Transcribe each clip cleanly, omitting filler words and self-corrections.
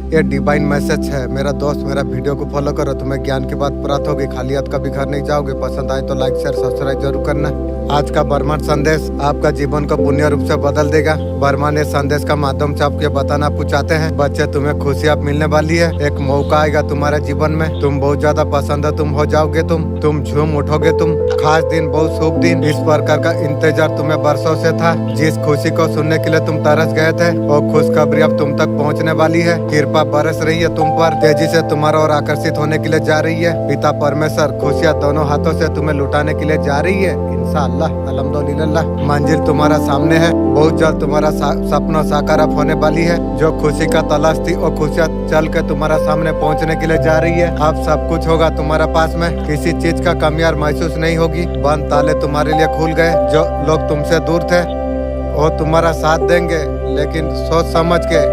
ये divine message है। मेरा दोस्त मेरा वीडियो को फॉलो करो, तुम्हें ज्ञान की बात प्राप्त होगी, खाली हाथ कभी घर नहीं जाओगे। पसंद आए तो लाइक शेयर सब्सक्राइब जरूर करना। आज का ब्रह्मांड संदेश आपका जीवन को पुण्य रूप से बदल देगा। ब्रह्मांड इस संदेश का माध्यम से आपके बताना आपको चाहते हैं बच्चे, तुम्हें खुशियाँ मिलने वाली है। एक मौका आएगा तुम्हारे जीवन में, तुम बहुत ज्यादा पसंद है, तुम हो जाओगे, तुम झूम उठोगे, तुम खास दिन, बहुत शुभ दिन। इस प्रकार का इंतजार तुम्हें बरसों से था। जिस खुशी को सुनने के लिए तुम तरस गए थे वो खुशखबरी अब तुम तक पहुंचने वाली है। कृपा बरस रही है तुम पर, तेजी से तुम्हारा और आकर्षित होने के लिए जा रही है। पिता परमेश्वर खुशियाँ दोनों हाथों से तुम्हें लुटाने के लिए जा रही है। इंशाअल्लाह अल्हम्दुलिल्लाह मंजिल तुम्हारा सामने है। बहुत जल्द तुम्हारा सपना साकार अब होने वाली है। जो खुशी का तलाश थी वो खुशियाँ चल के तुम्हारा सामने पहुंचने के लिए जा रही है। अब सब कुछ होगा तुम्हारा पास में, किसी चीज का कमियार महसूस नहीं होगी। बंद ताले तुम्हारे लिए खुल गए। जो लोग तुमसे दूर थे वो तुम्हारा साथ देंगे, लेकिन सोच समझ के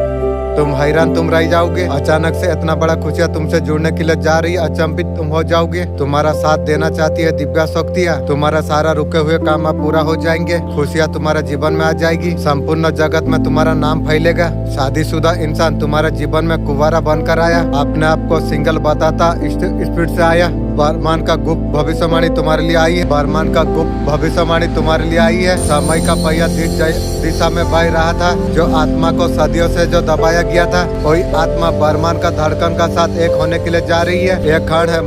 तुम हैरान तुम रह जाओगे। अचानक से इतना बड़ा खुशियाँ तुमसे जुड़ने के लिए जा रही है, अचंभित तुम हो जाओगे। तुम्हारा साथ देना चाहती है दिव्या शक्तियाँ। तुम्हारा सारा रुके हुए काम अब पूरा हो जाएंगे। खुशियाँ तुम्हारे जीवन में आ जाएगी। संपूर्ण जगत में तुम्हारा नाम फैलेगा। शादीशुदा इंसान तुम्हारे जीवन में कुंवारा बनकर आया, अपने आप को सिंगल बताता स्पीड से आया। ब्रह्मांड का गुप्त भविष्यवाणी तुम्हारे लिए आई है। ब्रह्मांड का गुप्त भविष्यवाणी तुम्हारे लिए आई है। समय का पहिया दिशा में बह रहा था। जो आत्मा को सदियों से जो दबाया गया था, वही आत्मा ब्रह्मांड का धड़कन का साथ एक होने के लिए जा रही है। एक क्षण है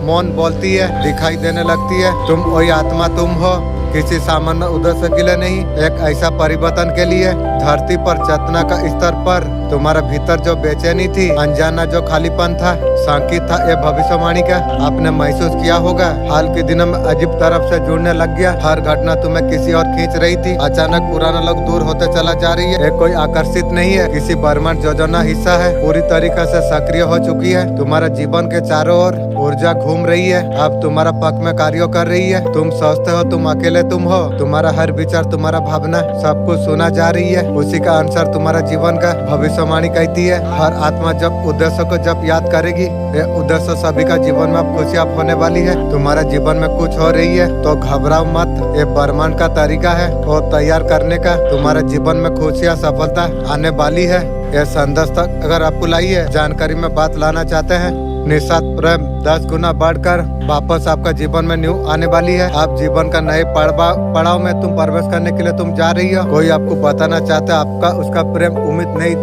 मौन बोलती है, दिखाई देने लगती है। तुम वही आत्मा तुम हो, किसी सामान्य उद्देश्य के लिए नहीं, एक ऐसा परिवर्तन के लिए। धरती पर चेतना का स्तर पर तुम्हारे भीतर जो बेचैनी थी, अनजाना जो खालीपन था, संकेत था ये भविष्यवाणी का, आपने महसूस किया होगा। हाल के दिनों में अजीब तरफ से जुड़ने लग गया। हर घटना तुम्हें किसी और खींच रही थी। अचानक पुराना लोग दूर होते चला जा रही है। कोई आकर्षित नहीं है, किसी ब्रह्मांड योजना हिस्सा है, पूरी तरीके से सक्रिय हो चुकी है। तुम्हारे जीवन के चारों ओर ऊर्जा घूम रही है, अब तुम्हारा पक्ष में कार्य कर रही है। तुम सोचते हो तुम अकेले तुम हो, तुम्हारा हर विचार, तुम्हारा भावना सब कुछ सुना जा रही है। उसी का अनुसार तुम्हारा जीवन का भविष्यवाणी कहती है। हर आत्मा जब उद्देश्य को जब याद करेगी, ये उद्देश्य सभी का जीवन में अब खुशियाँ होने वाली है। तुम्हारा जीवन में कुछ हो रही है तो घबराओ मत, ये ब्रह्मांड का तरीका है वो तैयार करने का। तुम्हारे जीवन में खुशियाँ सफलता आने वाली है। यह संदेश तक अगर आपको लाई है, जानकारी में बात लाना चाहते हैं, निस्वार्थ प्रेम 10 गुना बढ़कर वापस आपका जीवन में न्यू आने वाली है। आप जीवन का नए पड़ाव में तुम प्रवेश करने के लिए तुम जा रही हो। कोई आपको बताना चाहता है आपका उसका प्रेम उम्मीद नहीं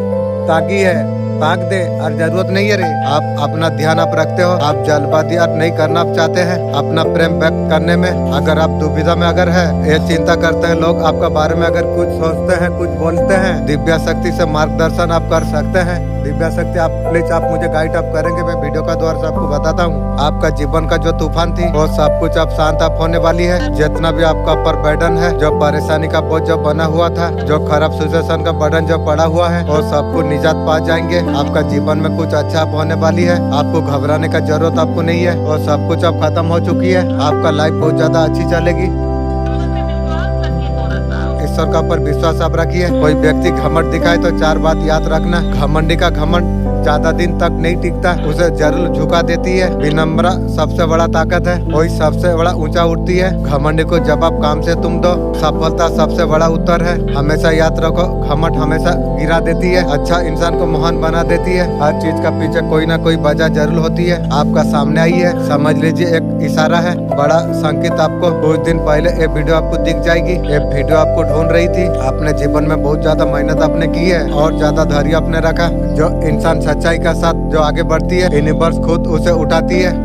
ताकि है, ताक दे और जरूरत नहीं है रे। आप अपना ध्यान आप रखते हो, आप जल्दबाजी आप नहीं करना चाहते हैं अपना प्रेम व्यक्त करने में। अगर आप दुविधा में अगर है, ये चिंता करते हैं लोग आपका बारे में, अगर कुछ सोचते हैं कुछ बोलते हैं, दिव्या शक्ति से मार्गदर्शन आप कर सकते हैं। दिव्या शक्ति आप प्लीज आप मुझे गाइड आप करेंगे, मैं वीडियो का द्वारा से आपको बताता हूँ। आपका जीवन का जो तूफान थी वो सब कुछ अब शांत आप होने वाली है। जितना भी आपका ऊपर बर्डन है, जो परेशानी का बोझ जो बना हुआ था, जो खराब सिचुएशन का बर्डन जो पड़ा हुआ है, वो सबको निजात पा जाएंगे। आपका जीवन में कुछ अच्छा होने वाली है। आपको घबराने का जरूरत आपको नहीं है, और सब कुछ अब खत्म हो चुकी है। आपका लाइफ बहुत ज्यादा अच्छी चलेगी। ईश्वर का ऊपर विश्वास आप रखिए। कोई व्यक्ति घमंड दिखाए तो 4 बात याद रखना। घमंडी का घमंड ज्यादा दिन तक नहीं टिकता, उसे जरूर झुका देती है। विनम्र सबसे बड़ा ताकत है, वही सबसे बड़ा ऊंचा उठती है। घमंडी को जब आप काम से तुम दो, सफलता सबसे बड़ा उत्तर है। हमेशा याद रखो, घमंड हमेशा गिरा देती है, अच्छा इंसान को महान बना देती है। हर चीज का पीछे कोई ना कोई वजह जरूर होती है। आपका सामने आई है, समझ लीजिए एक इशारा है, बड़ा संकेत आपको कुछ दिन पहले ये वीडियो आपको दिख जाएगी। ये वीडियो आपको ढूंढ रही थी। अपने जीवन में बहुत ज्यादा मेहनत आपने की है और ज्यादा धैर्य आपने रखा। जो इंसान सच्चाई का साथ जो आगे बढ़ती है, यूनिवर्स खुद उसे उठाती है।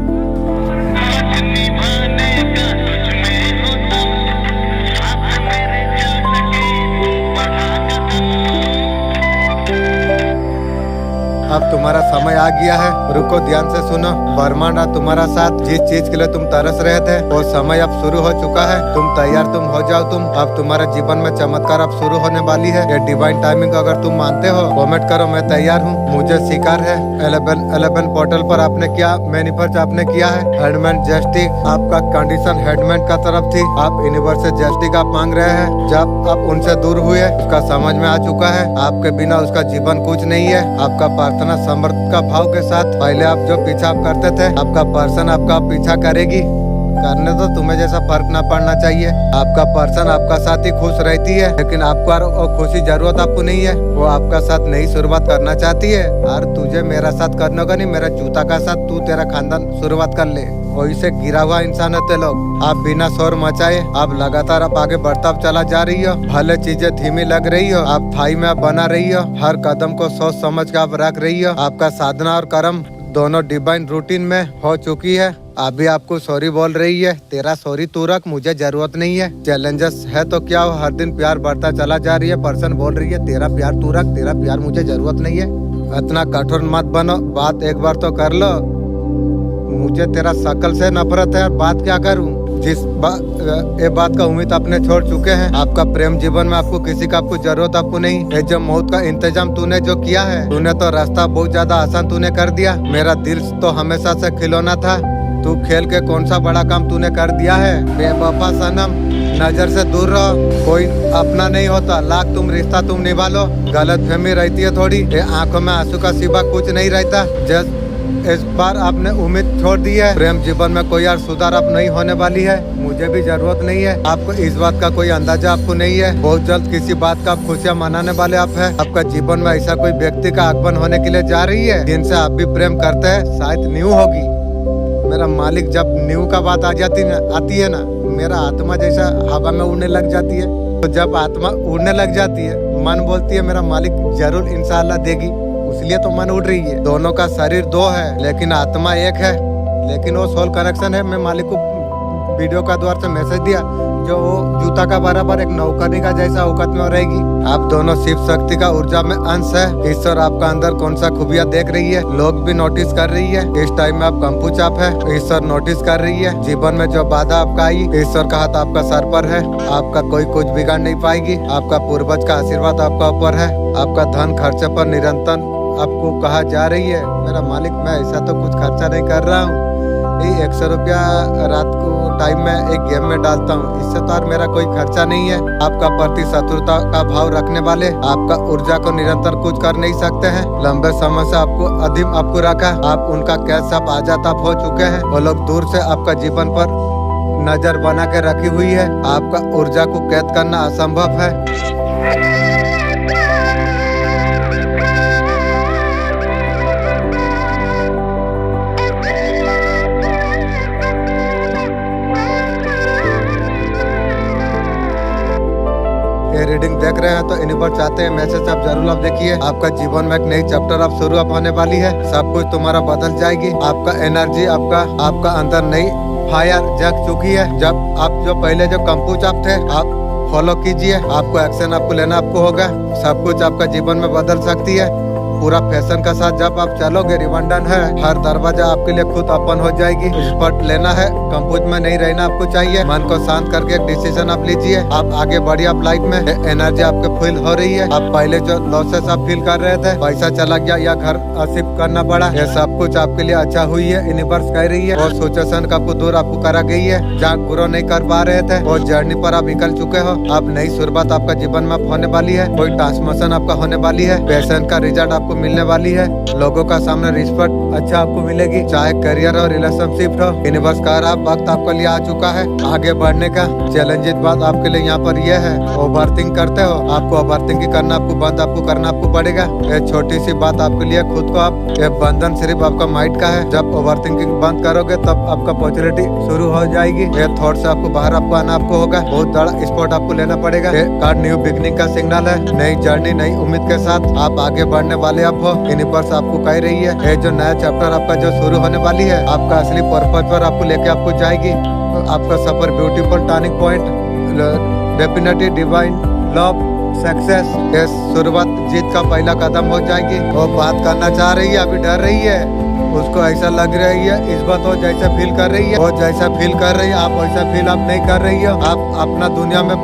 अब तुम्हारा समय आ गया है, रुको ध्यान से सुनो। ब्रह्मांड तुम्हारा साथ, जिस चीज के लिए तुम तरस रहे थे वो समय अब शुरू हो चुका है। तुम तैयार तुम हो जाओ। तुम अब तुम्हारे जीवन में चमत्कार अब शुरू होने वाली है। ये डिवाइन टाइमिंग अगर तुम मानते हो, कमेंट करो मैं तैयार हूँ, मुझे स्वीकार है। 11 पोर्टल पर आपने क्या मैनिफेस्ट आपने किया है। हेडमेंट जस्टिस आपका कंडीशन हेडमेंट का तरफ थी, आप यूनिवर्स से जस्टिस आप मांग रहे हैं। जब आप उनसे दूर हुए, उसका समझ में आ चुका है आपके बिना उसका जीवन कुछ नहीं है। आपका प्रार्थना समर्थ का भाव के साथ पहले आप जो पीछा आप करते थे, आपका पर्सन आपका पीछा करेगी। करने तो तुम्हें जैसा फर्क ना पड़ना चाहिए। आपका पर्सन आपका साथ ही खुश रहती है, लेकिन आपको और खुशी जरूरत आपको नहीं है। वो आपका साथ नई शुरुआत करना चाहती है और तुझे मेरा साथ करने का नहीं, मेरा जूता का साथ तू तेरा खानदान शुरुआत कर ले। वही से गिरा हुआ इंसान होते लोग। आप बिना शोर मचाए आप लगातार आप आगे बढ़ता चला जा रही हो। भले चीजें धीमी लग रही हो, आप थाई में आप बना रही हो। हर कदम को सोच समझ के आप रख रही हो। आपका साधना और कर्म दोनों डिवाइन रूटीन में हो चुकी है। अभी आपको सॉरी बोल रही है, तेरा सॉरी तू रख, मुझे जरूरत नहीं है। चैलेंजेस है तो क्या हो, हर दिन प्यार बढ़ता चला जा रही है। पर्सन बोल रही है तेरा प्यार तू रख, तेरा प्यार मुझे जरूरत नहीं है। इतना कठोर मत बनो, बात एक बार तो कर लो। मुझे तेरा शकल से नफरत है, बात क्या करूं। ये बात का उम्मीद अपने छोड़ चुके हैं। आपका प्रेम जीवन में आपको किसी का आपको जरूरत आपको नहीं। ये जो मौत का इंतजाम तूने जो किया है, तूने तो रास्ता बहुत ज्यादा आसान तूने कर दिया। मेरा दिल तो हमेशा से खिलौना था, तू खेल के कौन सा बड़ा काम तूने कर दिया है। बेवफा सनम, नजर से दूर रहो, कोई अपना नहीं होता। लाख तुम रिश्ता तुम निभा लो, गलत फहमी रहती है थोड़ी। ये आंखों में आंसू का सिवा कुछ नहीं रहता। जस्ट इस बार आपने उम्मीद छोड़ दी है। प्रेम जीवन में कोई यार सुधार अब नहीं होने वाली है, मुझे भी जरूरत नहीं है। आपको इस बात का कोई अंदाजा आपको नहीं है। बहुत जल्द किसी बात का आप खुशियाँ मनाने वाले आप है। आपका जीवन में ऐसा कोई व्यक्ति का आगमन होने के लिए जा रही है जिनसे आप भी प्रेम करते हैं, शायद न्यू होगी। मेरा मालिक, जब न्यू का बात आती है ना, मेरा आत्मा जैसा हवा में उड़ने लग जाती है। तो जब आत्मा उड़ने लग जाती है, मन बोलती है मेरा मालिक जरूर इंशाल्लाह देगी, इसलिए तो मन उड़ रही है। दोनों का शरीर दो है लेकिन आत्मा एक है। लेकिन वो सोल कनेक्शन है। मैं मालिक को वीडियो का द्वार से मैसेज दिया, जो वो जूता का बराबर एक नौकरी का जैसा औकात में रहेगी। आप दोनों शिव शक्ति का ऊर्जा में अंश है। ईश्वर आपका अंदर कौन सा खूबियाँ देख रही है, लोग भी नोटिस कर रही है। इस टाइम में आप कंपू चाप है, ईश्वर नोटिस कर रही है। जीवन में जो बाधा आपका आई, ईश्वर का हाथ आपका सर पर है। आपका कोई कुछ बिगाड़ नहीं पाएगी। आपका पूर्वज का आशीर्वाद आपका ऊपर है। आपका धन खर्चे पर निरंतर आपको कहा जा रही है। मेरा मालिक, मैं ऐसा तो कुछ खर्चा नहीं कर रहा हूँ। ये 100 रुपया रात को टाइम में एक गेम में डालता हूँ, इससे तो और मेरा कोई खर्चा नहीं है। आपका प्रति शत्रुता का भाव रखने वाले आपका ऊर्जा को निरंतर कुछ कर नहीं सकते हैं। लंबे समय से आपको अधीम आपको रखा, आप उनका कैद आप आजाद आप हो चुके हैं। वो लोग दूर से आपका जीवन पर नजर बना के रखी हुई है। आपका ऊर्जा को कैद करना असंभव है। ये रीडिंग देख रहे हैं तो यूनिवर्स चाहते हैं मैसेज आप जरूर आप देखिए। आपका जीवन में एक नई चैप्टर अब शुरू अब होने वाली है। सब कुछ तुम्हारा बदल जाएगी। आपका एनर्जी आपका अंदर नई फायर जग चुकी है। जब आप जो पहले जो कंपू चाप थे, आप फॉलो कीजिए। आपको एक्शन आपको लेना आपको होगा। सब कुछ आपका जीवन में बदल सकती है। पूरा फैशन का साथ जब आप चलोगे, रिवंडन है, हर दरवाजा आपके लिए खुद ओपन हो जाएगी। स्पॉट लेना है, कंफ्यूज में नहीं रहना आपको चाहिए। मन को शांत करके एक डिसीजन आप लीजिए। आप आगे बढ़िए। आप लाइफ में एनर्जी आपके फील हो रही है। आप पहले जो लॉसेस आप फील कर रहे थे, पैसा चला गया या घर शिफ्ट करना पड़ा, ये सब कुछ आपके लिए अच्छा हुई है। यूनिवर्स कह रही है और सिचुएशन का आपको दूर आपको करा गई है। जहाँ ग्रो नहीं कर पा रहे थे, वो जर्नी पर आप निकल चुके हो। अब नई शुरुआत आपका जीवन में होने वाली है। कोई ट्रांसफॉर्मेशन आपका होने वाली है। पैशन का रिजल्ट आपको मिलने वाली है। लोगों का सामने रिस्पेक्ट अच्छा आपको मिलेगी, चाहे करियर और रिलेशनशिप हो। यूनिवर्स का वक्त आपके लिए आ चुका है आगे बढ़ने का। चैलेंजित बात आपके लिए यहाँ पर यह है, ओवरथिंक करते हो। आपको ओवरथिंकिंग करना आपको बंद आपको करना आपको पड़ेगा। ये छोटी सी बात आपके लिए खुद को आप, ये बंधन सिर्फ आपका माइंड का है। जब ओवरथिंकिंग बंद करोगे तब आपका पॉजिटिविटी शुरू हो जाएगी। ये थॉट से आपको बाहर आपको आना आपको होगा। बहुत बड़ा स्पोर्ट आपको लेना पड़ेगा। ये कार्ड न्यू बिगनिंग का सिग्नल है। नई जर्नी नई उम्मीद के साथ आप आगे बढ़ने वाले आप हो। यूनिवर्स आपको कह रही है ये जो नया चैप्टर आपका जो शुरू होने वाली है, आपका असली पर्पज पर आपको लेके आपको जाएगी। आपका सफर beautiful turning point, definitely divine love success. ये शुरुआत जीत का पहला कदम हो जाएगी। वो बात करना चाह रही है, अभी डर रही है। उसको ऐसा लग रही है इस बात वो जैसा फील कर रही है, वो जैसा फील कर रही है आप वैसा फील आप नहीं कर रही हो। आप अपना दुनिया में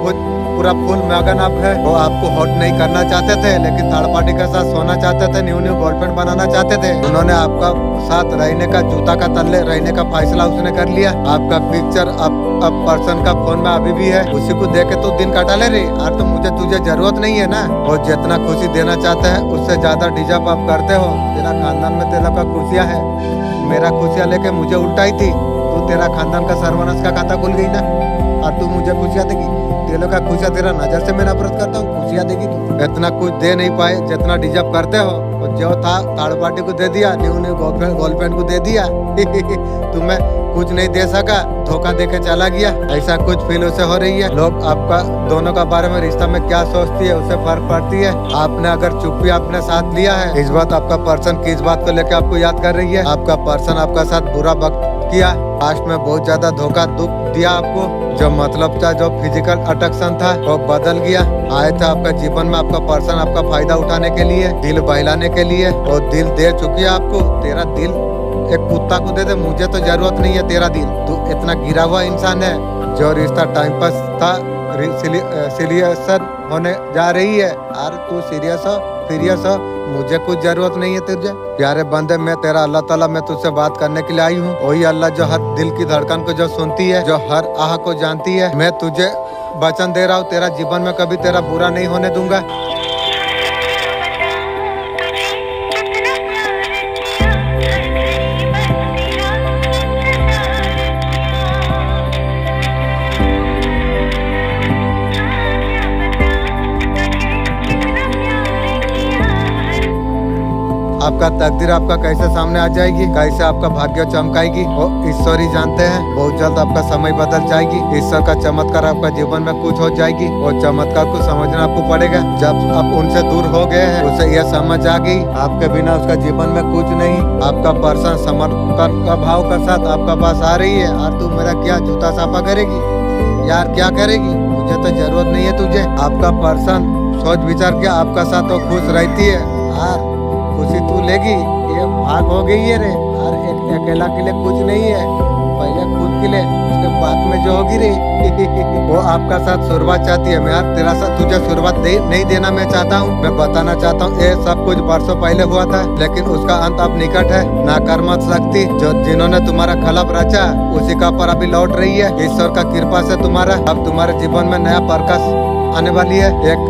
पूरा फुल मगन आप है। वो आपको हॉट नहीं करना चाहते थे, लेकिन थर्ड पार्टी के साथ सोना चाहते थे, न्यू गर्लफ्रेंड बनाना चाहते थे। उन्होंने आपका साथ रहने का, जूता का तल्ले रहने का फैसला उसने कर लिया। आपका पिक्चर अब पर्सन का फोन में अभी भी है। उसी को देख के तो दिन काटा ले रही। और तो मुझे तुझे जरूरत नहीं है ना। और जितना खुशी देना चाहते हैं उससे ज्यादा डिजर्व आप करते हो। तेरा खानदान में तेरा का खुशियाँ है, मेरा खुशियाँ लेके मुझे उल्टाई थी। तू तेरा खानदान का सर्वनाश का खाता खुल गई ना, और तू मुझे खुशियाँ देगी। दिलों का खुशियाँ तेरा नजर से मैं नफरत करता हूँ, खुशियाँ देगी तू। इतना कुछ दे नहीं पाए जितना डिजर्व करते हो, और जो था थर्ड पार्टी को दे दिया, न्यू गर्लफ्रेंड को दे दिया। तुम्हें कुछ नहीं दे सका, धोखा देके चला गया, ऐसा कुछ फील उसे हो रही है। लोग आपका दोनों का बारे में रिश्ता में क्या सोचती है उससे फर्क पड़ती है। आपने अगर चुप्पी अपने साथ लिया है, इस बात आपका पर्सन किस बात को लेकर आपको याद कर रही है। आपका पर्सन आपका साथ बुरा वक्त किया, लास्ट में बहुत ज्यादा धोखा दुख दिया आपको। जो मतलब था, जो फिजिकल अट्रैक्शन था वो बदल गया। आए थे आपका जीवन में आपका पर्सन आपका फायदा उठाने के लिए, दिल बहलाने के लिए, और दिल दे चुकी है आपको। तेरा दिल एक कुत्ता को दे दे, मुझे तो जरूरत नहीं है तेरा दिल। तू इतना गिरा हुआ इंसान है। जो रिश्ता टाइम पास था सीरियस होने जा रही है, और तू सीरियस हो, मुझे कुछ जरूरत नहीं है तुझे। प्यारे बंदे, मैं तेरा अल्लाह ताला, मैं तुझसे बात करने के लिए आई हूँ। वही अल्लाह जो हर दिल की धड़कन को जो सुनती है, जो हर आह को जानती है। मैं तुझे वचन दे रहा हूँ, तेरा जीवन में कभी तेरा बुरा नहीं होने दूंगा। आपका तकदीर आपका कैसे सामने आ जाएगी, कैसे आपका भाग्य चमकाएगी, वो ईश्वर ही जानते हैं। बहुत जल्द आपका समय बदल जाएगी। ईश्वर का चमत्कार आपका जीवन में कुछ हो जाएगी। वो चमत्कार को समझना आपको पड़ेगा। जब आप उनसे दूर हो गए हैं, उसे यह समझ आ गई आपके बिना उसका जीवन में कुछ नहीं। आपका पर्सन समर्पण का भाव का साथ आपका पास आ रही है, और तू मेरा क्या जूता साफा करेगी यार, क्या करेगी? मुझे तो जरूरत नहीं है तुझे। आपका पर्सन सोच विचार के आपका साथ तो खुश रहती है, और खुशी तू लेगी। ये भाग हो गई है रे, और एक अकेला के लिए कुछ नहीं है, पहले खुद के लिए, उसके बाद में जो होगी रे। वो आपका साथ शुरुआत चाहती है। मैं यार तेरा साथ तुझे शुरुआत नहीं देना मैं चाहता हूँ। मैं बताना चाहता हूँ, ये सब कुछ वर्षों पहले हुआ था, लेकिन उसका अंत अब निकट है। नाकर्मक शक्ति जो जिन्होंने तुम्हारा खलब रचा, उसी का पर अभी लौट रही है। ईश्वर का कृपा से तुम्हारा अब तुम्हारे जीवन में नया प्रकाश आने वाली है। एक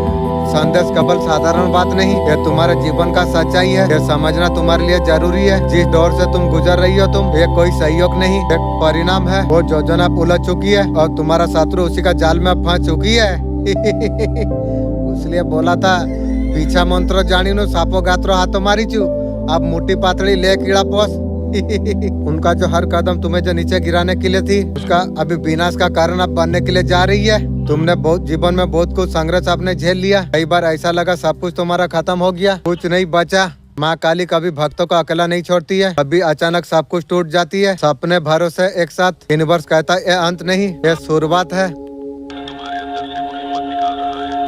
संदेश केवल साधारण बात नहीं, ये तुम्हारे जीवन का सच्चाई है। ये समझना तुम्हारे लिए जरूरी है। जिस दौर से तुम गुजर रही हो, तुम ये कोई सहयोग नहीं, एक परिणाम है। वो योजना उलझ चुकी है, और तुम्हारा शत्रु उसी का जाल में फंस चुकी है। इसलिए बोला था, पीछा मंत्र जानी नो सापो गात्रो हाथों मारी चू, अब मोटी पातड़ी ले कीड़ा पोस। उनका जो हर कदम तुम्हें जो नीचे गिराने के लिए थी, उसका अभी विनाश का कारण अब बनने के लिए जा रही है। तुमने बहुत जीवन में बहुत कुछ संघर्ष आपने झेल लिया। कई बार ऐसा लगा सब कुछ तुम्हारा खत्म हो गया, कुछ नहीं बचा। माँ काली कभी भक्तों को अकेला नहीं छोड़ती है, कभी अचानक सब कुछ टूट जाती है। सपने भरोसे एक साथ, यूनिवर्स कहता है ये अंत नहीं, ये शुरुआत है।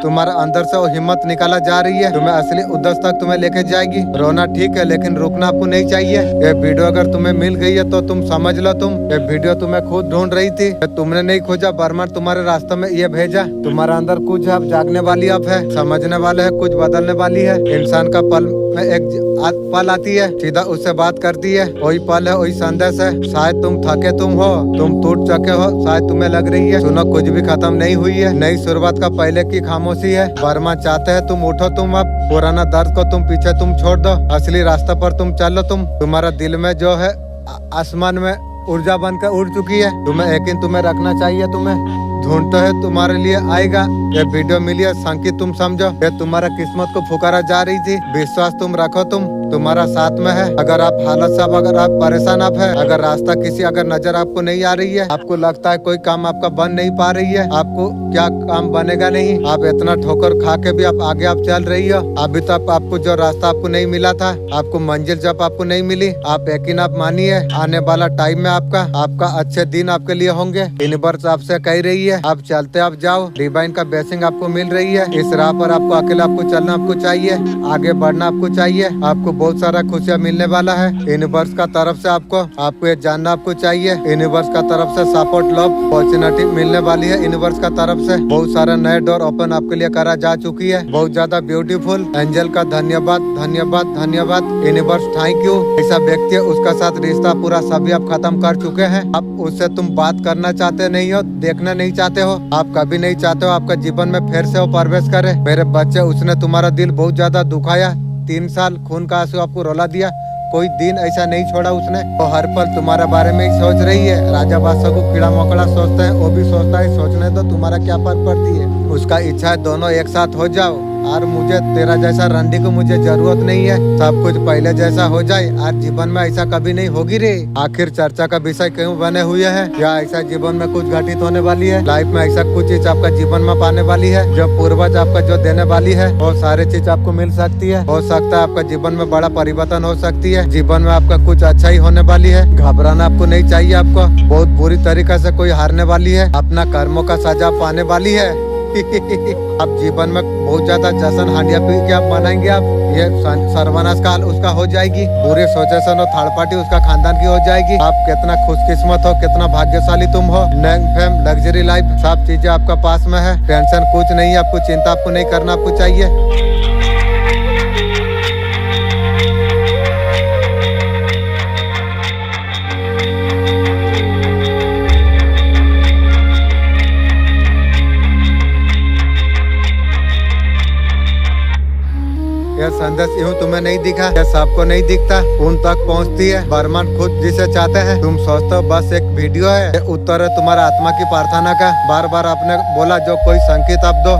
तुम्हारा अंदर से वो हिम्मत निकाला जा रही है, तुम्हें असली उद्देश्य तक तुम्हें लेके जाएगी। रोना ठीक है, लेकिन रुकना आपको नहीं चाहिए। ये वीडियो अगर तुम्हें मिल गई है तो तुम समझ लो, तुम ये वीडियो तुम्हें खुद ढूंढ रही थी, तुमने नहीं खोजा, बर्मा तुम्हारे रास्ते में ये भेजा। तुम्हारा अंदर कुछ अब जागने वाली अब है, समझने वाले है, कुछ बदलने वाली है। इंसान का पल में एक पल आती है, सीधा उससे बात करती है, वही पल है, वही संदेश है। शायद तुम थके तुम हो, तुम टूट चुके हो, शायद तुम्हें लग रही है सुनो कुछ भी खत्म नहीं हुई है। नई शुरुआत का पहले की खामोशी है। वर्मा चाहते हैं तुम उठो, तुम अब पुराना दर्द को तुम पीछे तुम छोड़ दो, असली रास्ते पर तुम चलो। तुम्हारा दिल में जो है आसमान में ऊर्जा बनकर उड़ चुकी है। तुम्हें यकीन तुम्हें रखना चाहिए, तुम्हें ढूंढते है, तुम्हारे लिए आएगा। ये वीडियो मिली है, संकेत तुम समझो, ये तुम्हारा किस्मत को पुकारा जा रही थी। विश्वास तुम रखो, तुम्हारा साथ में है। अगर आप हालत से अगर आप परेशान आप है, अगर रास्ता किसी अगर नजर आपको नहीं आ रही है, आपको लगता है कोई काम आपका बन नहीं पा रही है, आपको क्या काम बनेगा नहीं, आप इतना ठोकर खा के भी आप आगे आप चल रही हो। अभी तक आपको जो रास्ता आपको नहीं मिला था, आपको मंजिल जब आपको नहीं मिली, आप यकीन आप मानिए, आने वाला टाइम में आपका अच्छे दिन आपके लिए होंगे। यूनिवर्स आपसे कह रही है आप चलते आप जाओ, डिवाइन का ब्लेसिंग आपको मिल रही है। इस राह पर आपको अकेला आपको चलना आपको चाहिए, आगे बढ़ना आपको चाहिए। आपको बहुत सारा खुशियाँ मिलने वाला है यूनिवर्स का तरफ से। आपको ये जानना आपको चाहिए, यूनिवर्स का तरफ से सपोर्ट लव अपॉर्चुनिटी मिलने वाली है। यूनिवर्स का तरफ से बहुत सारे नए डोर ओपन आपके लिए करा जा चुकी है। बहुत ज्यादा ब्यूटीफुल एंजल का धन्यवाद धन्यवाद धन्यवाद। Universe thank you. ऐसा व्यक्ति है, उसका साथ रिश्ता पूरा सभी आप खत्म कर चुके हैं। अब उससे तुम बात करना चाहते नहीं हो, देखना नहीं चाहते हो, आप कभी नहीं चाहते हो आपका जीवन में फिर से वो प्रवेश करे। मेरे बच्चे, उसने तुम्हारा दिल बहुत ज्यादा दुखाया, 3 साल खून का आंसू आपको रुला दिया, कोई दिन ऐसा नहीं छोड़ा उसने। वो हर पल तुम्हारे बारे में ही सोच रही है। राजा बादशाह को कीड़ा मकोड़ा सोचते हैं, वो भी सोचता है सोचने दो, तुम्हारा क्या फर्क पड़ती है। उसका इच्छा है दोनों एक साथ हो जाओ। और मुझे तेरा जैसा रंडी को मुझे जरूरत नहीं है, सब कुछ पहले जैसा हो जाए। आज जीवन में ऐसा कभी नहीं होगी रे। आखिर चर्चा का विषय क्यों बने हुए है? क्या ऐसा जीवन में कुछ घटित होने वाली है? लाइफ में ऐसा कुछ चीज आपका जीवन में पाने वाली है जो पूर्वज आपका जो देने वाली है, वो सारी चीज आपको मिल सकती है। हो सकता है आपका जीवन में बड़ा परिवर्तन हो सकती है, जीवन में आपका कुछ अच्छा ही होने वाली है। घबराना आपको नहीं चाहिए। आपको बहुत बुरी तरीके से कोई हारने वाली है, अपना कर्मों का सजा पाने वाली है। अब जीवन में बहुत ज्यादा जश्न हांडिया पी के आप मनाएंगे। आप ये सर्वनाश काल उसका हो जाएगी। पूरे सोचे सुनो थर्ड पार्टी उसका खानदान की हो जाएगी। आप कितना खुशकिस्मत हो, कितना भाग्यशाली तुम हो। नेम फेम लग्जरी लाइफ सब चीजें आपका पास में है। टेंशन कुछ नहीं, आपको चिंता आपको नहीं करना आपको चाहिए। यह संदेश यूँ तुम्हें नहीं दिखा, यह सबको नहीं दिखता, उन तक पहुँचती है। बर्मन खुद जिसे चाहते हैं। तुम सोचते हो बस एक वीडियो है, ये उत्तर है तुम्हारा आत्मा की प्रार्थना का। बार बार आपने बोला जो कोई संकेत आप दो।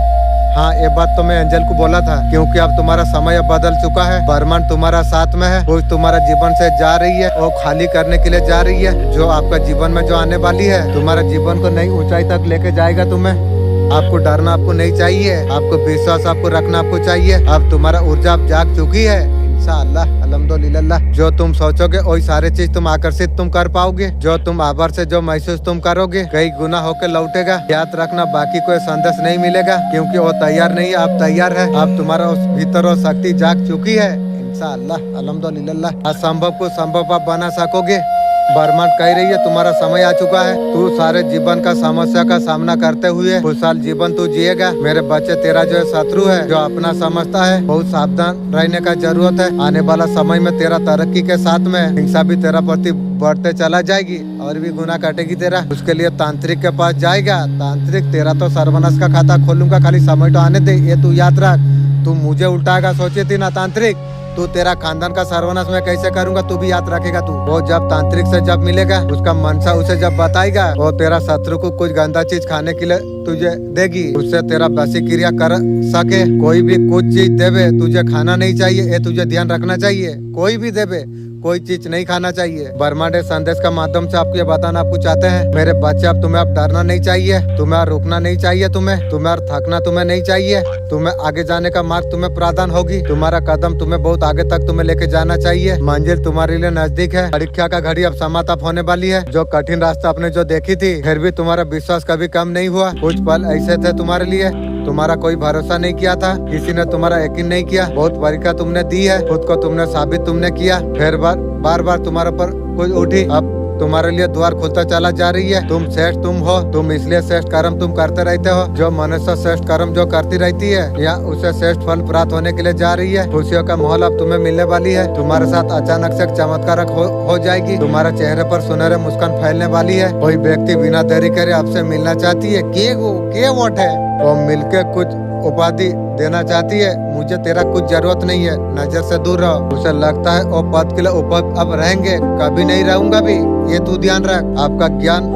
हाँ, ये बात तो मैं एंजल को बोला था, क्योंकि अब तुम्हारा समय बदल चुका है। बर्मन तुम्हारा साथ में है, वो तुम्हारा जीवन से जा रही है, वो खाली करने के लिए जा रही है। जो आपका जीवन में जो आने वाली है, तुम्हारा जीवन को नई ऊंचाई तक लेके जाएगा। तुम्हें आपको डरना आपको नहीं चाहिए, आपको विश्वास आपको रखना आपको चाहिए। अब तुम्हारा ऊर्जा अब जाग चुकी है। इंशाअल्लाह अल्हम्दुलिल्लाह। जो तुम सोचोगे वही सारे चीज तुम आकर्षित तुम कर पाओगे। जो तुम आभार से जो महसूस तुम करोगे कई गुना होकर लौटेगा। याद रखना बाकी कोई संदेश नहीं मिलेगा, क्योंकि वो तैयार नहीं है, आप तैयार है। अब तुम्हारा उस भीतर वो शक्ति जाग चुकी है। इंशाअल्लाह अल्हम्दुलिल्लाह। असंभव को संभव आप बना सकोगे। बर्मन कह रही है तुम्हारा समय आ चुका है। तू सारे जीवन का समस्या का सामना करते हुए खुशहाल जीवन तू जिएगा। मेरे बच्चे तेरा जो शत्रु है, जो अपना समझता है, बहुत सावधान रहने का जरूरत है। आने वाला समय में तेरा तरक्की के साथ में हिंसा भी तेरा प्रति बढ़ते चला जाएगी और भी गुना काटेगी तेरा। उसके लिए तांत्रिक के पास जाएगा। तांत्रिक तेरा तो सर्वनाश का खाता खोलूंगा, खाली समय तो आने दे, ये तू याद रख। तू मुझे उल्टाएगा सोची थी ना तांत्रिक, तू तेरा खानदान का सर्वनाश मैं कैसे करूंगा तू भी याद रखेगा। तू वो जब तांत्रिक से जब मिलेगा, उसका मनसा उसे जब बताएगा, वो तेरा शत्रु को कुछ गंदा चीज खाने के लिए तुझे देगी, उससे तेरा वशीक्रिया कर सके। कोई भी कुछ चीज देवे तुझे खाना नहीं चाहिए, ये तुझे ध्यान रखना चाहिए। कोई भी देवे कोई चीज नहीं खाना चाहिए। ब्रह्मांड संदेश का माध्यम से आपको ये बताना आपको चाहते हैं मेरे बच्चे, अब तुम्हें अब डरना नहीं चाहिए, तुम्हें रुकना नहीं चाहिए, तुम्हें थकना तुम्हें नहीं चाहिए। तुम्हें आगे जाने का मार्ग तुम्हें प्रदान होगी। तुम्हारा कदम तुम्हें बहुत आगे तक तुम्हें लेके जाना चाहिए। मंजिल तुम्हारे लिए नजदीक है। परीक्षा का घड़ी अब समाप्त होने वाली है। जो कठिन रास्ता आपने जो देखी थी, फिर भी तुम्हारा विश्वास कभी कम नहीं हुआ। कुछ पल ऐसे थे तुम्हारे लिए, तुम्हारा कोई भरोसा नहीं किया था, किसी ने तुम्हारा यकीन नहीं किया। बहुत परीक्षा तुमने दी है, खुद को तुमने साबित तुमने किया। फिर बार बार तुम्हारे पर कोई उठी, अब तुम्हारे लिए द्वार खुलता चला जा रही है। तुम श्रेष्ठ तुम हो, तुम इसलिए श्रेष्ठ कर्म तुम करते रहते हो। जो मनुष्य श्रेष्ठ कर्म जो करती रहती है, या उसे श्रेष्ठ फल प्राप्त होने के लिए जा रही है। खुशियों का माहौल अब तुम्हें मिलने वाली है। तुम्हारे साथ अचानक से चमत्कार हो जाएगी। तुम्हारे चेहरे पर सुनहरे मुस्कान फैलने वाली है। कोई व्यक्ति बिना देरी करे आपसे मिलना चाहती है। के वोट है वो मिलके कुछ उपाधि देना चाहती है। मुझे तेरा कुछ जरूरत नहीं है, नजर से दूर रहो। उसे लगता है वो पद के लिए उपलब्ध अब रहेंगे, कभी नहीं रहूंगा भी, ये तू ध्यान रख। आपका ज्ञान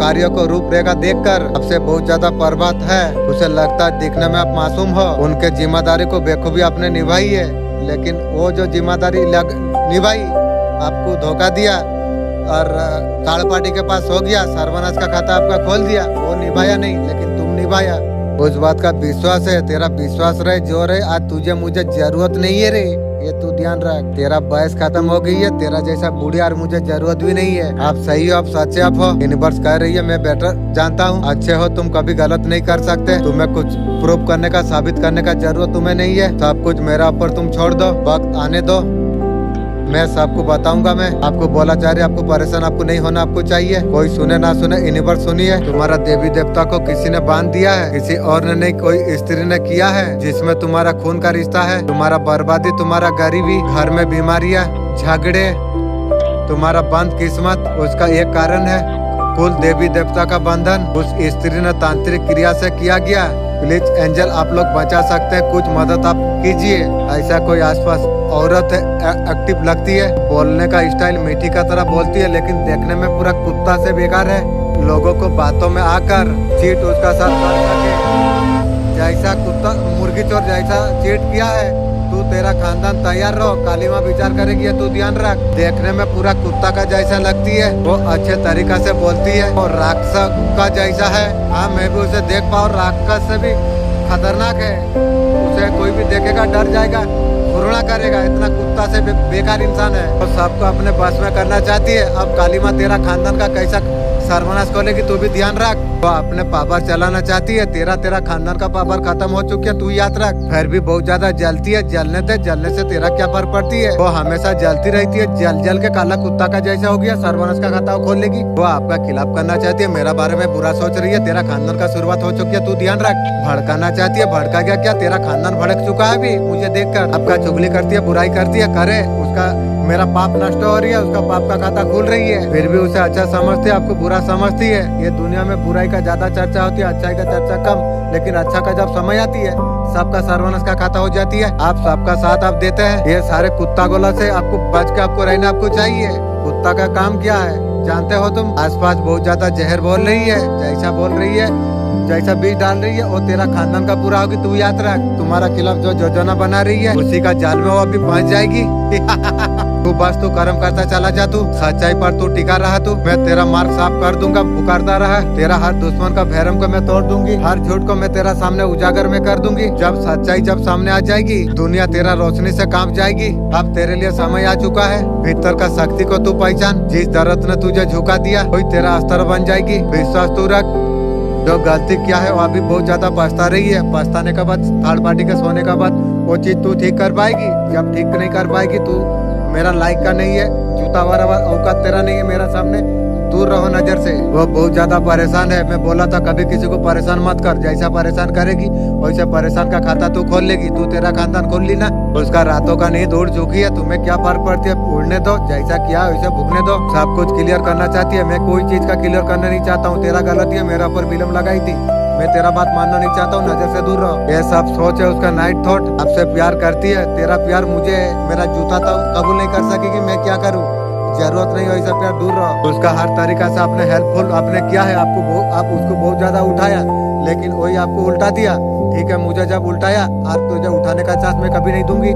कार्यों को रूपरेखा देखकर आपसे बहुत ज्यादा प्रभावित है। उसे लगता है दिखने में आप मासूम हो। उनके जिम्मेदारी को बेखूबी आपने निभाई है, लेकिन वो जो जिम्मेदारी निभाई आपको धोखा दिया और थर्ड पार्टी के पास हो गया। सर्वनाश का खाता आपका खोल दिया, वो निभाया नहीं, लेकिन तुम निभाया। उस बात का विश्वास है, तेरा विश्वास रहे जो रहे। आज तुझे मुझे जरूरत नहीं है रे, ये तू ध्यान रख। तेरा बयस खत्म हो गई है, तेरा जैसा बूढ़ी और मुझे जरूरत भी नहीं है। आप सही हो, आप सच्चे आप हो। यूनिवर्स कह रही है मैं बेटर जानता हूँ, अच्छे हो तुम, कभी गलत नहीं कर सकते। तुम्हें कुछ प्रूफ करने का, साबित करने का जरूरत तुम्हें नहीं है। सब कुछ मेरा ऊपर तुम छोड़ दो, वक्त आने दो, मैं सबको बताऊंगा। मैं आपको बोला जा रही, आपको परेशान आपको नहीं होना आपको चाहिए। कोई सुने ना सुने, यूनिवर्स सुनिए। तुम्हारा देवी देवता को किसी ने बांध दिया है, किसी और ने नहीं, कोई स्त्री ने किया है, जिसमें तुम्हारा खून का रिश्ता है। तुम्हारा बर्बादी, तुम्हारा गरीबी, घर में बीमारियां, झगड़े, तुम्हारा बंद किस्मत, उसका एक कारण है कुल देवी देवता का बंधन। उस स्त्री ने तांत्रिक क्रिया से किया गया। प्लीज एंजल आप लोग बचा सकते हैं, कुछ मदद आप कीजिए। ऐसा कोई आसपास औरत एक्टिव लगती है, बोलने का स्टाइल मीठी का तरह बोलती है, लेकिन देखने में पूरा कुत्ता से बेकार है। लोगों को बातों में आकर चीट उसका साथ कर सके, जैसा कुत्ता मुर्गी चोर जैसा चीट किया है। तू तेरा खानदान तैयार रहो, काली माँ विचार करेगी, तू ध्यान रख। देखने में पूरा कुत्ता का जैसा लगती है, वो अच्छे तरीका से बोलती है और राक्षस का जैसा है। हाँ, मैं भी उसे देख पाऊँ, राक्षस से भी खतरनाक है। उसे कोई भी देखेगा डर जाएगा, घृणा करेगा, इतना कुत्ता से बेकार इंसान है। और सबको अपने बस में करना चाहती है। अब काली माँ तेरा खानदान का कैसा सर्वनाश खोलेगी, तू भी ध्यान रख। वो अपने पावर चलाना चाहती है, तेरा खानदान का पावर खत्म हो चुकी है, तू याद रख। फिर भी बहुत ज्यादा जलती है, जलने दे, जलने से तेरा क्या फर्क पड़ती है। वो हमेशा जलती रहती है, जल जल के काला कुत्ता का जैसा हो गया, सर्वनाश का खाता खोल लेगी। वो आपका खिलाफ करना चाहती है, मेरा बारे में बुरा सोच रही है, तेरा खानदान का शुरुआत हो चुकी है, तू ध्यान रख। भड़काना चाहती है, भड़का गया क्या, तेरा खानदान भड़क चुका है अभी मुझे देखकर। आपका चुगली करती है, बुराई करती है, करे उसका मेरा पाप नष्ट हो रही है, उसका पाप का खाता खुल रही है, फिर भी उसे अच्छा समझती है, आपको बुरा समझती है। ये दुनिया में बुराई का ज्यादा चर्चा होती है, अच्छाई का चर्चा कम। लेकिन अच्छा का जब समय आती है, सबका सर्वनाश का खाता हो जाती है। आप सबका साथ आप देते हैं, ये सारे कुत्ता गोला से आपको बच के आपको रहना आपको चाहिए। कुत्ता का काम क्या है जानते हो तुम? आसपास बहुत ज्यादा जहर बोल रही है, जैसा बोल रही है, जैसा बीज डाल रही है, वो तेरा खानदान का पूरा होगी, तू याद रख। तुम्हारा खिलाफ जो योजना बना रही है, उसी का जाल में वो अभी पहुंच जाएगी। तू बस तू कर्म करता चला जा, तू सच्चाई पर तू टिका रहा, तू मैं तेरा मार्ग साफ कर दूंगा, पुकारता रहा। तेरा हर दुश्मन का भैरम को मैं तोड़ दूंगी, हर झूठ को मैं तेरा सामने उजागर में कर दूंगी। जब सच्चाई जब सामने आ जाएगी, दुनिया तेरा रोशनी से कांप जाएगी। अब तेरे लिए समय आ चुका है, भीतर का शक्ति को तू पहचान। जिस दर्द ने तुझे झुका दिया, वही तेरा अस्त्र बन जाएगी। विश्वास तू रख। जो गलती क्या है वो अभी बहुत ज्यादा पछता रही है, पछताने के बाद थर्ड पार्टी के सोने के बाद वो चीज तू ठीक कर पाएगी। जब ठीक नहीं कर पाएगी, तू मेरा लाइक का नहीं है, जूता वाला औकात तेरा नहीं है मेरा सामने, दूर रहो नजर से। वो बहुत ज्यादा परेशान है, मैं बोला था कभी किसी को परेशान मत कर, जैसा परेशान करेगी वैसे परेशान का खाता तू खोल लेगी। तू तेरा खानदान खोल ली ना, उसका रातों का नींद उड़ चुकी है, तुम्हें क्या फर्क पड़ती है, उड़ने दो, जैसा किया वैसे भुगने दो। सब कुछ क्लियर करना चाहती है, मैं कोई चीज का क्लियर करना नहीं चाहता हूँ। तेरा गलती है, मेरा ऊपर बिलम लगाई थी, मैं तेरा बात मानना नहीं चाहता हूँ, नजर से दूर रहो। ये सब सोच है उसका नाइट थॉट, आपसे प्यार करती है, तेरा प्यार मुझे मेरा जूता तो कबूल नहीं कर सकेगी, मैं क्या करूँ, जरूरत नहीं वैसा प्यार, दूर रहो। उसका हर तरीका से आपने हेल्पफुल आपने किया है, आप उसको बहुत ज्यादा उठाया, लेकिन वही आपको उल्टा दिया। ठीक है, मुझे जब उल्टाया, आज तुझे उठाने का चांस मैं कभी नहीं दूंगी।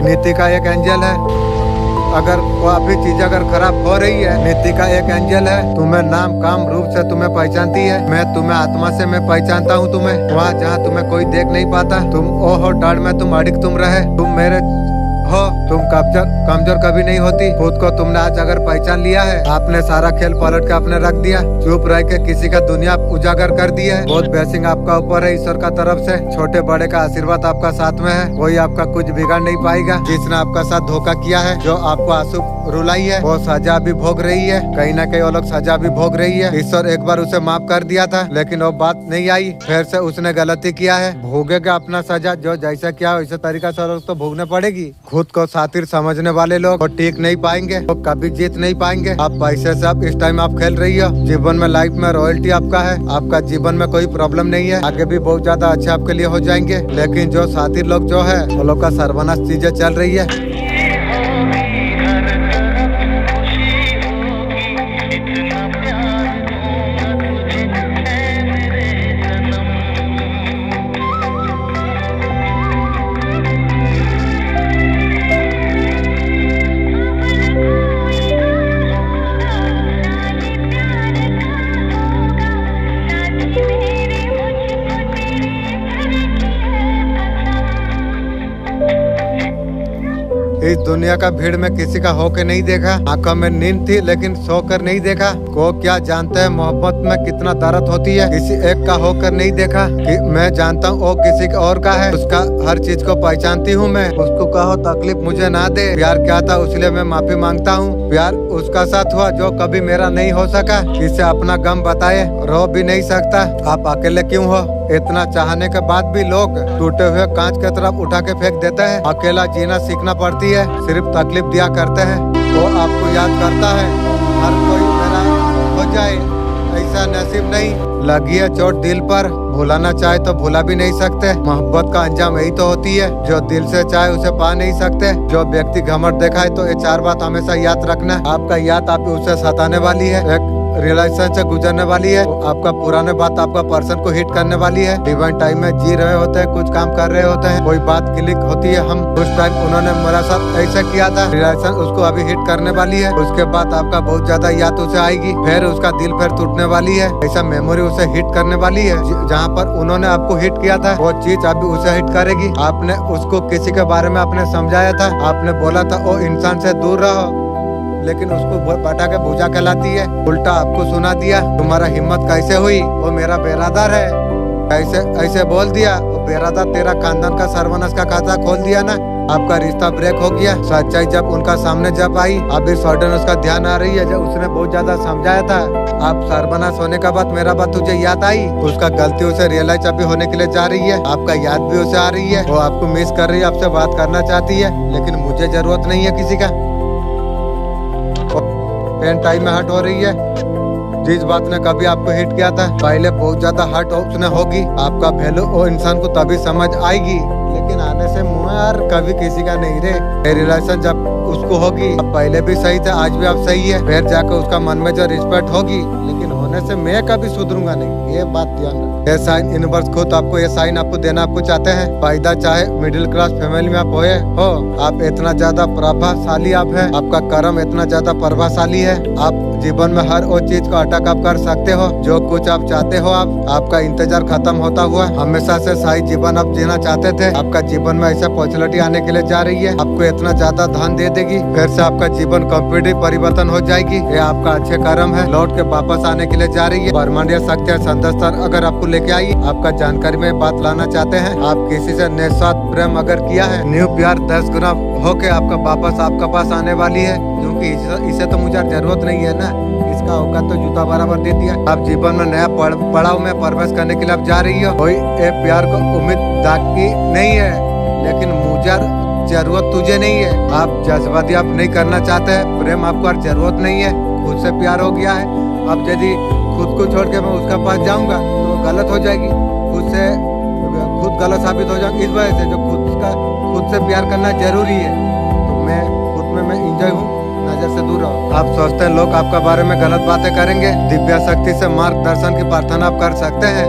नीति का एक एंजल है, अगर कोई चीज अगर खराब हो रही है, नीति का एक एंजल है, तुम्हें नाम काम रूप से तुम्हें पहचानती है, मैं तुम्हें आत्मा से मैं पहचानता हूँ तुम्हें। वहाँ जहाँ तुम्हें कोई देख नहीं पाता, तुम ओ हो डर में तुम अड़िग तुम रहे, तुम मेरे हो, तुम कमजोर कभी नहीं होती। खुद को तुमने आज अगर पहचान लिया है, आपने सारा खेल पलट के आपने रख दिया, चुप रह के किसी का दुनिया उजागर कर दिया है। बहुत ब्लेसिंग आपका ऊपर है ईश्वर का तरफ से, छोटे बड़े का आशीर्वाद आपका साथ में है, कोई आपका कुछ बिगाड़ नहीं पाएगा। जिसने आपका साथ धोखा किया है, जो आपको आंसू रुलाई है, वो सजा भी भोग रही है, कहीं ना कहीं वो लोग सजा भी भोग रही है। ईश्वर एक बार उसे माफ कर दिया था, लेकिन वो बात नहीं आई, फिर से उसने गलती किया है, भोगेगा अपना सजा, जो जैसा किया वैसे तरीका से उसको भोगने पड़ेगी। खुद को सातिर समझने वाले लोग वो टिक नहीं पाएंगे, वो कभी जीत नहीं पाएंगे। आप पैसे से आप इस टाइम आप खेल रही हो, जीवन में लाइफ में रॉयल्टी आपका है, आपका जीवन में कोई प्रॉब्लम नहीं है, आगे भी बहुत ज्यादा अच्छे आपके लिए हो जाएंगे। लेकिन जो सातिर लोग जो है, वो लोग का सर्वनाश चीजें चल रही है। इस दुनिया का भीड़ में किसी का होके नहीं देखा, आंखों में नींद थी लेकिन सोकर नहीं देखा। को क्या जानते हैं मोहब्बत में कितना दर्द होती है, किसी एक का होकर नहीं देखा। कि मैं जानता हूँ वो किसी का और का है, उसका हर चीज को पहचानती हूँ मैं, उसको कहो तकलीफ मुझे ना दे। प्यार क्या था इसलिए मैं माफी मांगता हूँ, प्यार उसका साथ हुआ जो कभी मेरा नहीं हो सका। किसे अपना गम बताए, रो भी नहीं सकता। आप अकेले क्यों हो? इतना चाहने के बाद भी लोग टूटे हुए कांच की तरफ उठा के फेंक देते हैं। अकेला जीना सीखना पड़ती है, सिर्फ तकलीफ दिया करते हैं। वो आपको याद करता है, हर कोई मेरा हो जाए ऐसा नसीब नहीं। लगी है चोट दिल पर, भुलाना चाहे तो भुला भी नहीं सकते। मोहब्बत का अंजाम यही तो होती है, जो दिल से चाहे उसे पा नहीं सकते। जो व्यक्ति घमंड दिखाए तो ये 4 बात हमेशा याद रखना। आपका याद आप उसे सताने वाली है, एक रिलेशन से गुजरने वाली है। आपका पुराने बात आपका पर्सन को हिट करने वाली है। डिवाइन टाइम में जी रहे होते हैं, कुछ काम कर रहे होते हैं, कोई बात क्लिक होती है। हम उस टाइम उन्होंने मेरा साथ ऐसा किया था, रिलेशन उसको अभी हिट करने वाली है। उसके बाद आपका बहुत ज्यादा याद उसे आएगी, फिर उसका दिल फिर टूटने वाली है। ऐसा मेमोरी उसे हिट करने वाली है। जहाँ पर उन्होंने आपको हिट किया था वो चीज अभी उसे हिट करेगी। आपने उसको किसी के बारे में आपने समझाया था, आपने बोला था वो इंसान से दूर रहो, लेकिन उसको बटा के भूजा कहलाती है। उल्टा आपको सुना दिया। तुम्हारा हिम्मत कैसे हुई, वो मेरा बेरादार है, कैसे ऐसे बोल दिया। वो बेरादार तेरा खानदान का सर्वनाश का खाता खोल दिया ना। आपका रिश्ता ब्रेक हो गया। सच्चाई जब उनका सामने जब आई, अभी सडन उसका ध्यान आ रही है। जब उसने बहुत ज्यादा समझाया था, आप सर्वनाश होने का बाद मेरा बात तुझे याद आई। उसका गलती उसे रियलाइज अभी होने के लिए जा रही है। आपका याद भी उसे आ रही है, वो आपको मिस कर रही है, आपसे बात करना चाहती है, लेकिन मुझे जरूरत नहीं है किसी का। पेन टाइम में हर्ट हो रही है। जिस बात ने कभी आपको हिट किया था, पहले बहुत ज्यादा हर्ट उसने होगी। आपका वैल्यू वो इंसान को तभी समझ आएगी, लेकिन आने से मुँह यार कभी किसी का नहीं रे। रिलेशन जब उसको होगी, अब पहले भी सही था, आज भी आप सही है, फिर जाकर उसका मन में जो रिस्पेक्ट होगी, लेकिन होने से मैं कभी सुधरूंगा नहीं। ये बात ध्यान रखना। ये साइन यूनिवर्स खुद आपको ये साइन आपको देना आपको चाहते हैं। फायदा चाहे मिडिल क्लास फैमिली में आप हो, आप इतना ज्यादा प्रभावशाली आप है, आपका कर्म इतना ज्यादा प्रभावशाली है। आप जीवन में हर वो चीज को अटक आप कर सकते हो, जो कुछ आप चाहते हो। आपका इंतजार खत्म होता हुआ हमेशा से सही जीवन आप जीना चाहते थे। आपका जीवन में ऐसा पॉपुलरिटी आने के लिए जा रही है, आपको इतना ज्यादा धन दे देगी, फिर से आपका जीवन कम्प्लीटली परिवर्तन हो जाएगी। ये आपका अच्छे कर्म है, लौट के वापस आने के लिए जा रही है। ब्रह्मांडीय शक्तियाँ संदस्तर अगर आपको लेके आई, आपका जानकारी में बात लाना चाहते हैं। आप किसी से निस्वार्थ प्रेम अगर किया है, न्यू प्यार 10 गुना होके आपका वापस आपका पास आने वाली है, क्योंकि इसे तो मुझे जरूरत नहीं है ना, इसका औकात तो जूता बराबर दे दिया। आप जीवन में नया पड़ाव में प्रवेश करने के लिए आप जा रही हो। कोई एक प्यार को उम्मीद की नहीं है, लेकिन मुझे जरूरत तुझे नहीं है। आप जज्बाती आप नहीं करना चाहते हैं, प्रेम आपको जरूरत नहीं है, खुद से प्यार हो गया है। अब यदि खुद को छोड़ के मैं उसका पास जाऊंगा तो गलत हो जाएगी, खुद गलत साबित हो जाऊंगा। इस वजह से जो खुद से प्यार करना जरूरी है, तो मैं खुद में मैं इंजॉय हूँ, नजर से दूर रहो। आप सोचते हैं लोग आपका बारे में गलत बातें करेंगे, दिव्या शक्ति से मार्गदर्शन की प्रार्थना आप कर सकते हैं।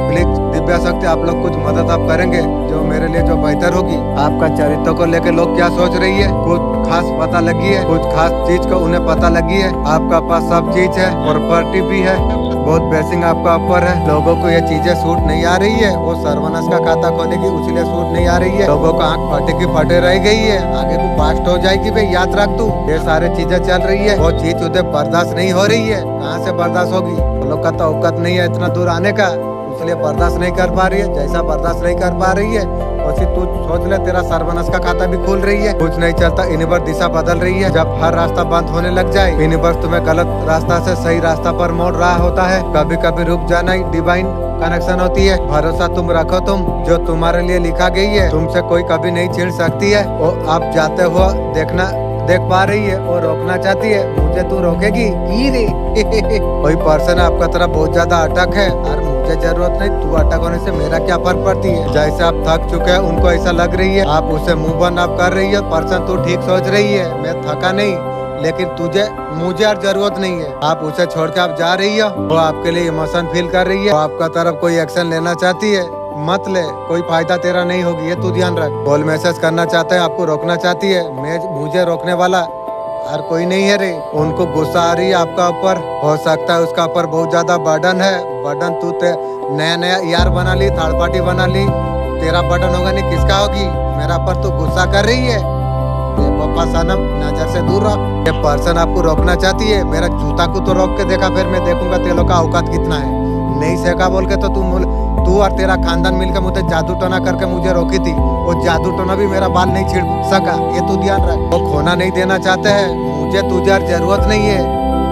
प्लीज दिव्या शक्ति आप लोग कुछ मदद आप करेंगे, जो मेरे लिए जो बेहतर होगी। आपका चरित्र को लेकर लोग क्या सोच रही है, कुछ खास पता लगी है, कुछ खास चीज को उन्हें पता लगी है। आपका पास सब चीज है, प्रॉपर्टी भी है, बहुत ब्लेसिंग आपका ऊपर है। लोगों को ये चीजें सूट नहीं आ रही है, वो सर्वनाश का खाता खोलेगी, उसीलिए सूट नहीं आ रही है। लोगों का आंख फटे की फटे रह गई है, आगे को फास्ट हो जाएगी भाई, याद रख तू। ये सारे चीजें चल रही है, वो चीज उधर बर्दाश्त नहीं हो रही है। कहाँ से बर्दाश्त होगी, लोग का तो औकात नहीं है इतना दूर आने का, इसलिए बर्दाश्त नहीं कर पा रही है। जैसा बर्दाश्त नहीं कर पा रही है, वैसे तू सोच ले, तेरा सर्वनाश का खाता भी खुल रही है। कुछ नहीं चलता, यूनिवर्स दिशा बदल रही है। जब हर रास्ता बंद होने लग जाए, यूनिवर्स तुम्हें गलत रास्ता से सही रास्ता पर मोड़ रहा होता है। कभी कभी रुक जाना ही डिवाइन कनेक्शन होती है। भरोसा तुम रखो, तुम जो तुम्हारे लिए लिखा गई है, तुमसे कोई कभी नहीं छीन सकती है। वो आप जाते हुआ देख पा रही है और रोकना चाहती है, मुझे तू रोकेगी की रे। कोई पर्सन आपका तरफ बहुत ज्यादा अटक है, और मुझे जरूरत नहीं, तू अटक होने से मेरा क्या फर्क पड़ती है। जैसे आप थक चुके हैं, उनको ऐसा लग रही है, आप उसे मूव ऑन आप कर रही है। पर्सन तू ठीक सोच रही है, मैं थका नहीं, लेकिन मुझे और जरूरत नहीं है। आप उसे छोड़ के आप जा रही हो, वो आपके लिए इमोशन फील कर रही है, वो आपका तरफ कोई एक्शन लेना चाहती है, मत ले, कोई फायदा तेरा नहीं होगी, ये तू ध्यान रख। कॉल मैसेज करना चाहते हैं, आपको रोकना चाहती है, मुझे रोकने वाला और कोई नहीं है रे। उनको गुस्सा आ रही है आपका ऊपर, हो सकता है उसका ऊपर बहुत ज्यादा बर्डन है। बर्डन तू नया यार बना ली, थर्ड पार्टी बना ली, तेरा बर्डन होगा नहीं, किसका होगी। मेरा पर तू गुस्सा कर रही है, पापा सनम नजर से दूर रहो। ये पर्सन आपको रोकना चाहती है, मेरा जूता को तो रोक के देखा, फिर मैं देखूंगा तेलों का औकात कितना है। नहीं सेका बोल के तो तू और तेरा खानदान मिलकर मुझे जादू टोना करके मुझे रोकी थी, वो जादू टोना भी मेरा बाल नहीं छीड़ सका, ये तू ध्यान रख। वो खोना नहीं देना चाहते हैं, मुझे तुझे जरूरत नहीं है,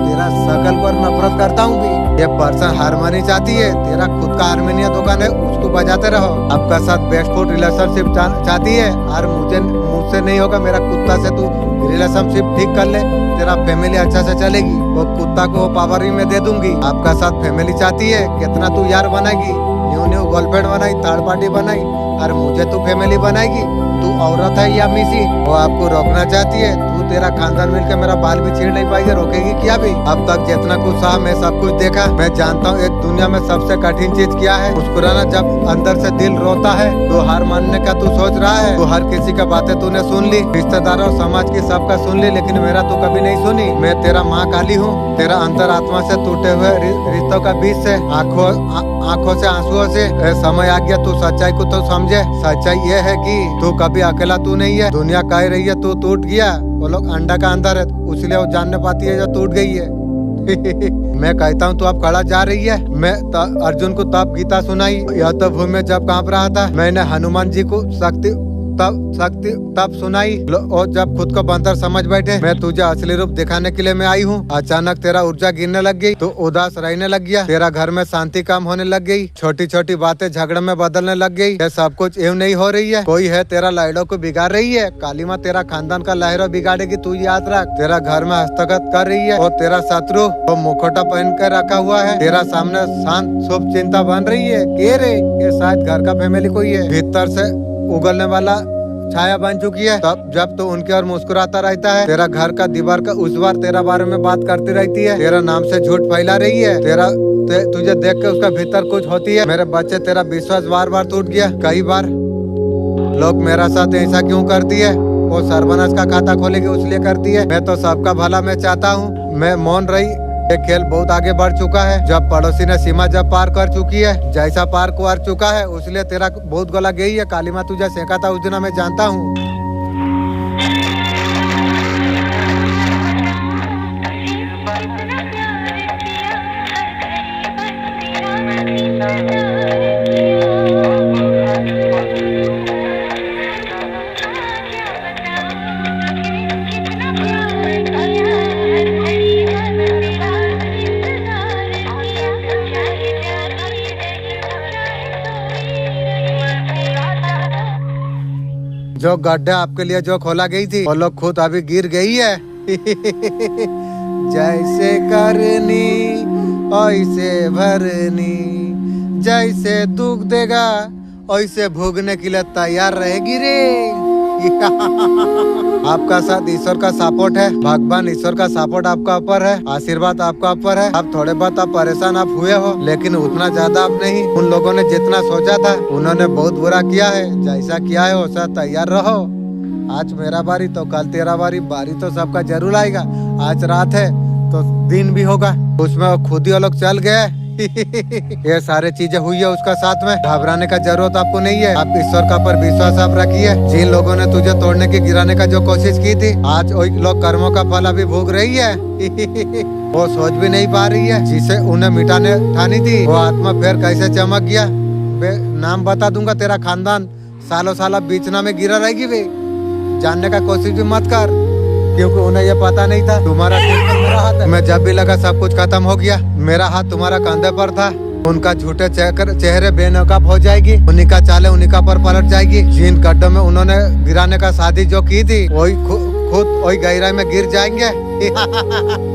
तेरा शकल पर नफरत करता हूँ भी। ये पर्सन हारमोनी चाहती है, तेरा खुद का हारमोनियम दुकान है, उसको बजाते रहो। आपका साथ बेस्ट फूड रिलेशनशिप चाहती है, और मुझसे नहीं होगा, मेरा कुत्ता से तू रिलेशनशिप ठीक कर ले, तेरा फैमिली अच्छा से चलेगी। वो कुत्ता को पावर ही मैं दे दूंगी। आपका साथ फैमिली चाहती है, कितना तू यार बनाएगी, न्यू न्यू गर्लफ्रेंड बनाई, थर्ड पार्टी बनाई, और मुझे तू फैमिली बनाएगी। तू औरत है या मिसी, वो आपको रोकना चाहती है। तू तेरा खानदान मिलकर मेरा बाल भी छीड़ नहीं पाएगी, रोकेगी क्या भी? अब तक जितना कुछ सहा मैं सब कुछ देखा। मैं जानता हूँ एक दुनिया में सबसे कठिन चीज क्या है। मुस्कुराना। जब अंदर से दिल रोता है तो हार मानने का तू सोच रहा है। तो हर किसी का बातें तूने सुन ली, रिश्तेदारों समाज की सबका सुन ली, लेकिन मेरा तो कभी नहीं सुनी। मैं तेरा माँ काली हूँ। तेरा अंतरात्मा से टूटे हुए रिश्तों का बीच से आंखों से आंसुओं से समय आ गया। तू सच्चाई को तो समझे। सच्चाई ये है कि तू कभी अकेला तू नहीं है। दुनिया कह रही है तू टूट गया, वो लोग अंडा का अंदर है, इसलिए वो जानने पाती है जो टूट गई है। मैं कहता हूँ तू अब खड़ा जा रही है। मैं अर्जुन को तब गीता सुनाई, यह तो भूमि में जब कांप रहा था। मैंने हनुमान जी को शक्ति तब सुनाई, और जब खुद को बंदर समझ बैठे। मैं तुझे असली रूप दिखाने के लिए मैं आई हूँ। अचानक तेरा ऊर्जा गिरने लग गई, तो उदास रहने लग गया। तेरा घर में शांति काम होने लग गई, छोटी छोटी बातें झगड़े में बदलने लग गई। ये सब कुछ यूं नहीं हो रही है। कोई है तेरा लहरों को बिगाड़ रही है। काली माँ तेरा खानदान का लहरों बिगाड़ेगी, तू याद रख। तेरा घर में हस्तगत कर रही है, और तेरा शत्रु वो मुखोटा पहन कर रखा हुआ है। तेरा सामने शांत शुभ चिंता बन रही है। के रे ये शायद घर का फैमिली कोई है, भीतर से उगलने वाला छाया बन चुकी है। तब जब तो उनके और मुस्कुराता रहता है। तेरा घर का दीवार का उस बार तेरा बारे में बात करती रहती है। तेरा नाम से झूठ फैला रही है। तुझे देख के उसका भीतर कुछ होती है। मेरे बच्चे तेरा विश्वास बार बार टूट गया। कई बार लोग मेरा साथ ऐसा क्यों करती है, वो सर्वनाश का खाता खोलेगी इसलिए करती है। मैं तो सबका भला मैं चाहता हूँ। मैं मौन रही। ये खेल बहुत आगे बढ़ चुका है। जब पड़ोसी ने सीमा जब पार कर चुकी है, जैसा पार कर चुका है, उसलिए तेरा बहुत गला गई है। काली माँ तुझे सेका था उस दिन, मैं जानता हूँ। जो गड्ढा आपके लिए जो खोला गई थी, वो लोग खुद अभी गिर गई है। जैसे करनी ऐसे भरनी, जैसे दुख देगा ऐसे भोगने के लिए तैयार रहेगी रे। आपका साथ ईश्वर का सपोर्ट है। भगवान ईश्वर का सपोर्ट आपका ऊपर है, आशीर्वाद आपका ऊपर है। अब थोड़े बहुत आप परेशान आप हुए हो, लेकिन उतना ज्यादा आप नहीं। उन लोगों ने जितना सोचा था उन्होंने बहुत बुरा किया है। जैसा किया है वैसा तैयार रहो। आज मेरा बारी तो कल तेरा बारी तो सबका जरूर आएगा। आज रात है तो दिन भी होगा, उसमें खुद ही लोग चल गए। ये सारी चीजें हुई है उसका साथ में। घबराने का जरूरत आपको नहीं है। आप ईश्वर का पर विश्वास आप रखिए। जिन लोगों ने तुझे तोड़ने की गिराने का जो कोशिश की थी, आज वही लोग कर्मों का फल अभी भोग रही है। वो सोच भी नहीं पा रही है, जिसे उन्हें मिटाने ठानी थी वो आत्मा फिर कैसे चमक गया। नाम बता दूंगा, तेरा खानदान सालों साल बीचना में गिरा रहेगी। वे जानने का कोशिश भी मत कर, क्योंकि उन्हें ये पता नहीं था तुम्हारा मेरा हाथ है। मैं जब भी लगा सब कुछ खत्म हो गया, मेरा हाथ तुम्हारा कंधे पर था। उनका झूठे चेहरे बेनकाब हो जाएगी, उन्हीं का चाले उन्हीं का पर पलट जाएगी। जिन गड्ढों में उन्होंने गिराने का शादी जो की थी, वही खुद वही गहराई में गिर जाएंगे।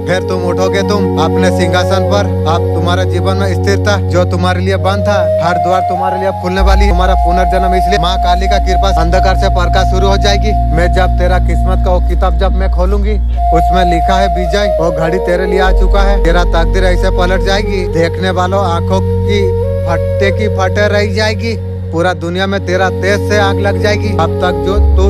फिर तुम उठोगे, तुम अपने सिंहासन पर। अब तुम्हारे जीवन में स्थिरता जो तुम्हारे लिए बंद था, हर द्वार तुम्हारे लिए खुलने वाली। तुम्हारा पुनर्जन्म इसलिए माँ काली का कृपा अंधकार से प्रकाश शुरू हो जाएगी। मैं जब तेरा किस्मत का वो किताब जब मैं खोलूंगी, उसमें लिखा है विजय, वो घड़ी तेरे लिए आ चुका है। तेरा तकदीर ऐसे पलट जाएगी, देखने वालों आंखों की फटे रह जाएगी। पूरा दुनिया में तेरा तेज से आग लग जाएगी। अब तक जो तू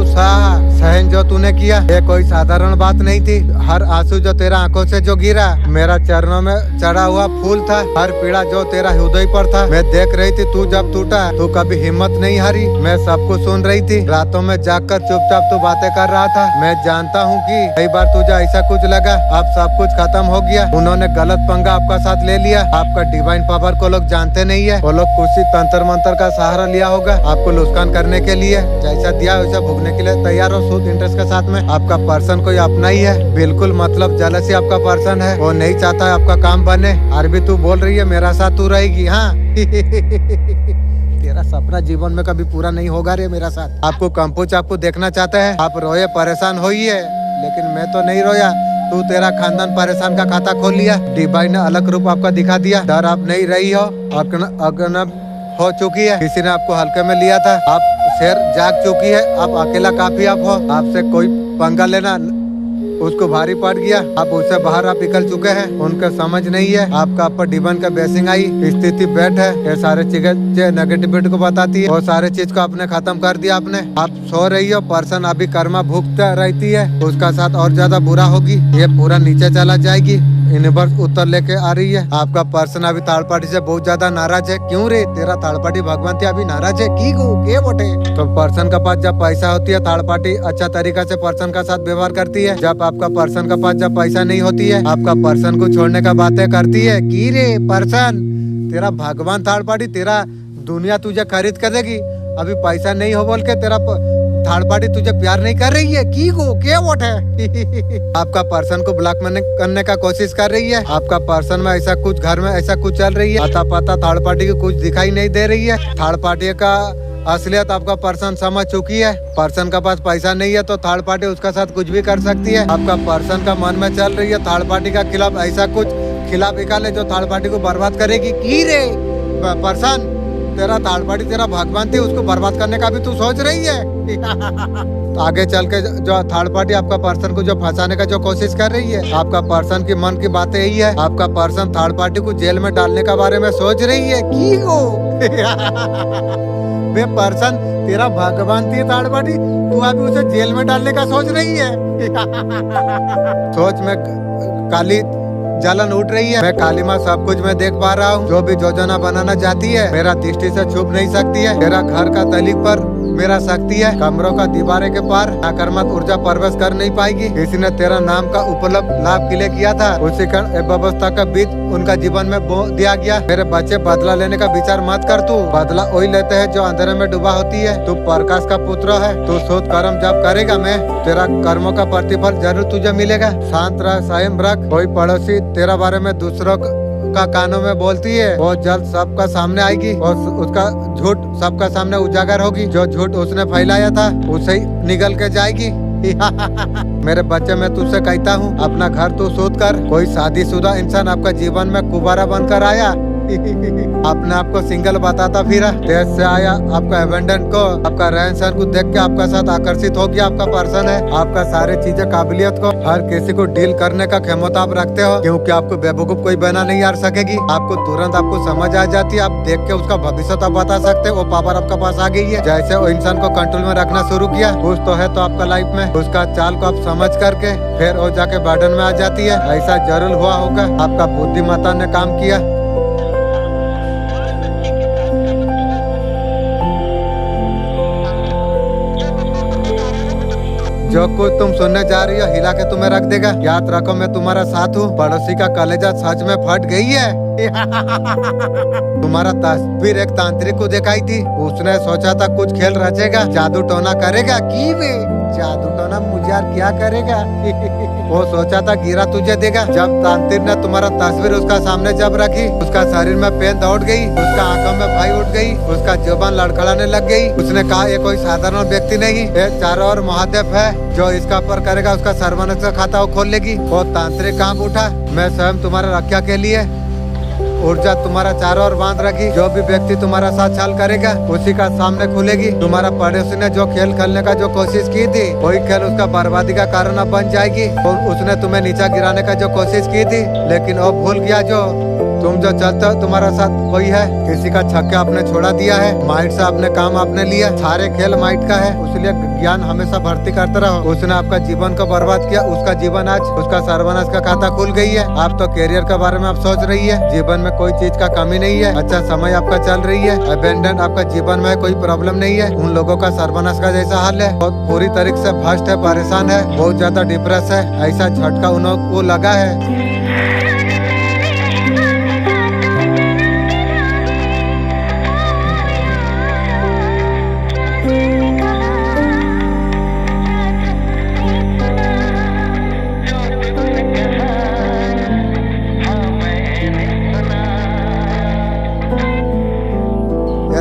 सहन जो तूने किया, ये कोई साधारण बात नहीं थी। हर आंसू जो तेरा आंखों से जो गिरा, मेरा चरणों में चढ़ा हुआ फूल था। हर पीड़ा जो तेरा हृदय पर था, मैं देख रही थी। तू जब टूटा, तू कभी हिम्मत नहीं हारी। मैं सब कुछ सुन रही थी। रातों में जागकर चुपचाप तू बातें कर रहा था। मैं जानता हूँ कि कई बार तुझे ऐसा कुछ लगा, अब सब कुछ खत्म हो गया। उन्होंने गलत पंगा आपका साथ ले लिया। आपका डिवाइन पावर को लोग जानते नहीं है। वो लोग कुछ तंत्र मंत्र का सहारा लिया होगा आपको नुकसान करने के लिए। जैसा दिया वैसा भोगने के लिए तैयार हो। सूद इंटरेस्ट के साथ में आपका पर्सन कोई अपना ही है, बिल्कुल मतलब जलसी आपका पर्सन है। वो नहीं चाहता है आपका काम बने। और भी तू बोल रही है मेरा साथ तू रहेगी। हाँ तेरा सपना जीवन में कभी पूरा नहीं होगा रे मेरा साथ। आपको कंपोज आपको देखना चाहता है। आप रोए परेशान होइए, लेकिन मैं तो नहीं रोया। तू तेरा खानदान परेशान का खाता खोल लिया। डिवाइन ने अलग रूप आपका दिखा दिया। डर आप नहीं रही हो, अगनब हो चुकी है। किसी ने आपको हल्के में लिया था। आप शेर जाग चुकी है। आप अकेला काफी आप हो। आपसे कोई पंगा लेना उसको भारी पड़ गया। आप उससे बाहर आप निकल चुके हैं। उनका समझ नहीं है। आपका ऊपर डिवाइन का ब्लेसिंग आई, स्थिति बेट है। ये सारे चीजें नेगेटिविटी को बताती है। वो सारे चीज को आपने खत्म कर दिया। आपने आप सो रही हो, पर्सन अभी कर्मा भुगत रहती है, उसका साथ और ज्यादा बुरा होगी। ये पूरा नीचे चला जाएगी। यूनिवर्स उत्तर लेके आ रही है। आपका पर्सन अभी थर्ड पार्टी से बहुत ज्यादा नाराज है। क्यों रे, तेरा थर्ड पार्टी भगवान अभी नाराज है की गो के बोटे। तो पर्सन का पास जब पैसा होती है, थर्ड पार्टी अच्छा तरीका से पर्सन का साथ व्यवहार करती है। जब आपका पर्सन का पास जब पैसा नहीं होती है, आपका पर्सन को छोड़ने का बातें करती है की रे पर्सन, तेरा भगवान थर्ड पार्टी तेरा दुनिया तुझे खरीद कर देगी। अभी पैसा नहीं हो बोल के तेरा थर्ड पार्टी तुझे प्यार नहीं कर रही है की गो के वोट है। आपका पर्सन को ब्लैकमेल करने का कोशिश कर रही है। आपका पर्सन में ऐसा कुछ घर में ऐसा कुछ चल रही है। आता पता थर्ड पार्टी की कुछ दिखाई नहीं दे रही है। थर्ड पार्टी का असलियत आपका पर्सन समझ चुकी है। पर्सन का पास पैसा नहीं है तो थर्ड पार्टी उसका साथ कुछ भी कर सकती है। आपका पर्सन का मन में चल रही है थर्ड पार्टी का खिलाफ ऐसा कुछ खिलाफ निकाले जो थर्ड पार्टी को बर्बाद करेगी की रे पर्सन, तेरा थर्ड पार्टी तेरा भगवान थी, उसको बर्बाद करने का भी तू सोच रही है। तो आगे चल के जो थर्ड पार्टी आपका पर्सन को जो फंसाने का जो कोशिश कर रही है, आपका पर्सन की मन की बातें यही है। आपका पर्सन थर्ड पार्टी को जेल में डालने का बारे में सोच रही है की हो। बे पर्सन तेरा भगवान थी थर्ड पार्टी, तू अभी उसे जेल में डालने का सोच रही है। सोच में काली जलन उठ रही है। मैं काली माँ सब कुछ मैं देख पा रहा हूँ। जो भी योजना बनाना चाहती है मेरा दृष्टि से छुप नहीं सकती है। तेरा घर का तलीब पर मेरा शक्ति है। कमरों का दीवारे के पार आक्रामक ऊर्जा प्रवेश कर नहीं पाएगी। किसी ने तेरा नाम का उपलब्ध लाभ के लिए किया था, उसी कारण व्यवस्था का बीज उनका जीवन में बो दिया गया। मेरे बच्चे बदला लेने का विचार मत कर। तू बदला वही लेते हैं जो अंधेरे में डूबा होती है। तू प्रकाश का पुत्र है। तू शोध कर्म जब करेगा मैं तेरा कर्मों का प्रतिफल जरूर तुझे मिलेगा। शांत रह, संयम रख। कोई पड़ोसी तेरा बारे में दूसरों का कानों में बोलती है, वो जल्द सबका सामने आएगी और उसका झूठ सबका सामने उजागर होगी। जो झूठ उसने फैलाया था उसे ही निगल के जाएगी। मेरे बच्चे मैं तुझसे कहता हूँ अपना घर तू शोध कर। कोई शादीशुदा इंसान आपका जीवन में कुबारा बनकर आया, अपने आप को सिंगल बताता फिरा। देश से आया आपका एबेंडेंट को, आपका रहन सहन को देख के आपका साथ आकर्षित हो गया। आपका पर्सन है। आपका सारे चीजें काबिलियत को हर किसी को डील करने का क्षमता आप रखते हो, क्योंकि आपको बेवकूफ कोई बना नहीं आ सकेगी। आपको तुरंत आपको समझ आ जाती है। आप देख के उसका भविष्य आप बता सकते हो। वो पावर आपका पास आ गई है। जैसे वो इंसान को कंट्रोल में रखना शुरू किया, कुछ तो है तो आपका लाइफ में उसका चाल को आप समझ करके फिर वो जाके बर्डन में आ जाती है। ऐसा जरूर हुआ होगा। आपका बुद्धिमत्ता ने काम किया। जो कुछ तुम सुनने जा रही हो हिला के तुम्हें रख देगा। याद रखो मैं तुम्हारा साथ हूँ। पड़ोसी का कलेजा सच में फट गई है। तुम्हारा तस्वीर एक तांत्रिक को दिखाई थी। उसने सोचा था कुछ खेल रचेगा, जादू टोना करेगा की वे जादू टोना मुझे यार क्या करेगा। वो सोचा था गिरा तुझे देगा। जब तांत्रिक ने तुम्हारा तस्वीर उसका सामने जब रखी, उसका शरीर में पेन दौड़ गई, उसका आंखों में भय उठ गई, उसका जुबान लड़खड़ाने लग गई। उसने कहा ये कोई साधारण व्यक्ति नहीं, ये चारों ओर महादेव है। जो इसका ऊपर करेगा उसका सर्वनाश का खाता वो खोल लेगी। वो तांत्रिक कांप उठा। मैं स्वयं तुम्हारा रक्षा के लिए ऊर्जा तुम्हारा चारों ओर बांध रखी। जो भी व्यक्ति तुम्हारा साथ छल करेगा उसी का सामने खुलेगी। तुम्हारा पड़ोसी ने जो खेल खेलने का जो कोशिश की थी, वही खेल उसका बर्बादी का कारण अब बन जाएगी। और उसने तुम्हें नीचा गिराने का जो कोशिश की थी, लेकिन वो भूल गया। जो तुम जो चलते हो तुम्हारा साथ वही है। किसी का छक्का आपने छोड़ा दिया है। माइट से आपने काम आपने लिया। सारे खेल माइट का है, इसलिए ज्ञान हमेशा भर्ती करते रहो। उसने आपका जीवन को बर्बाद किया। उसका जीवन आज उसका सर्वनाश का खाता खुल गई है। आप तो कैरियर के बारे में आप सोच रही है। जीवन में कोई चीज का कमी नहीं है। अच्छा समय आपका चल रही है। अबेंडेंट आपका जीवन में कोई प्रॉब्लम नहीं है। उन लोगों का सर्वनाश का जैसा हाल है। बहुत पूरी तरीके से भ्रष्ट है, परेशान है, बहुत ज्यादा डिप्रेस है। ऐसा झटका उनको लगा है।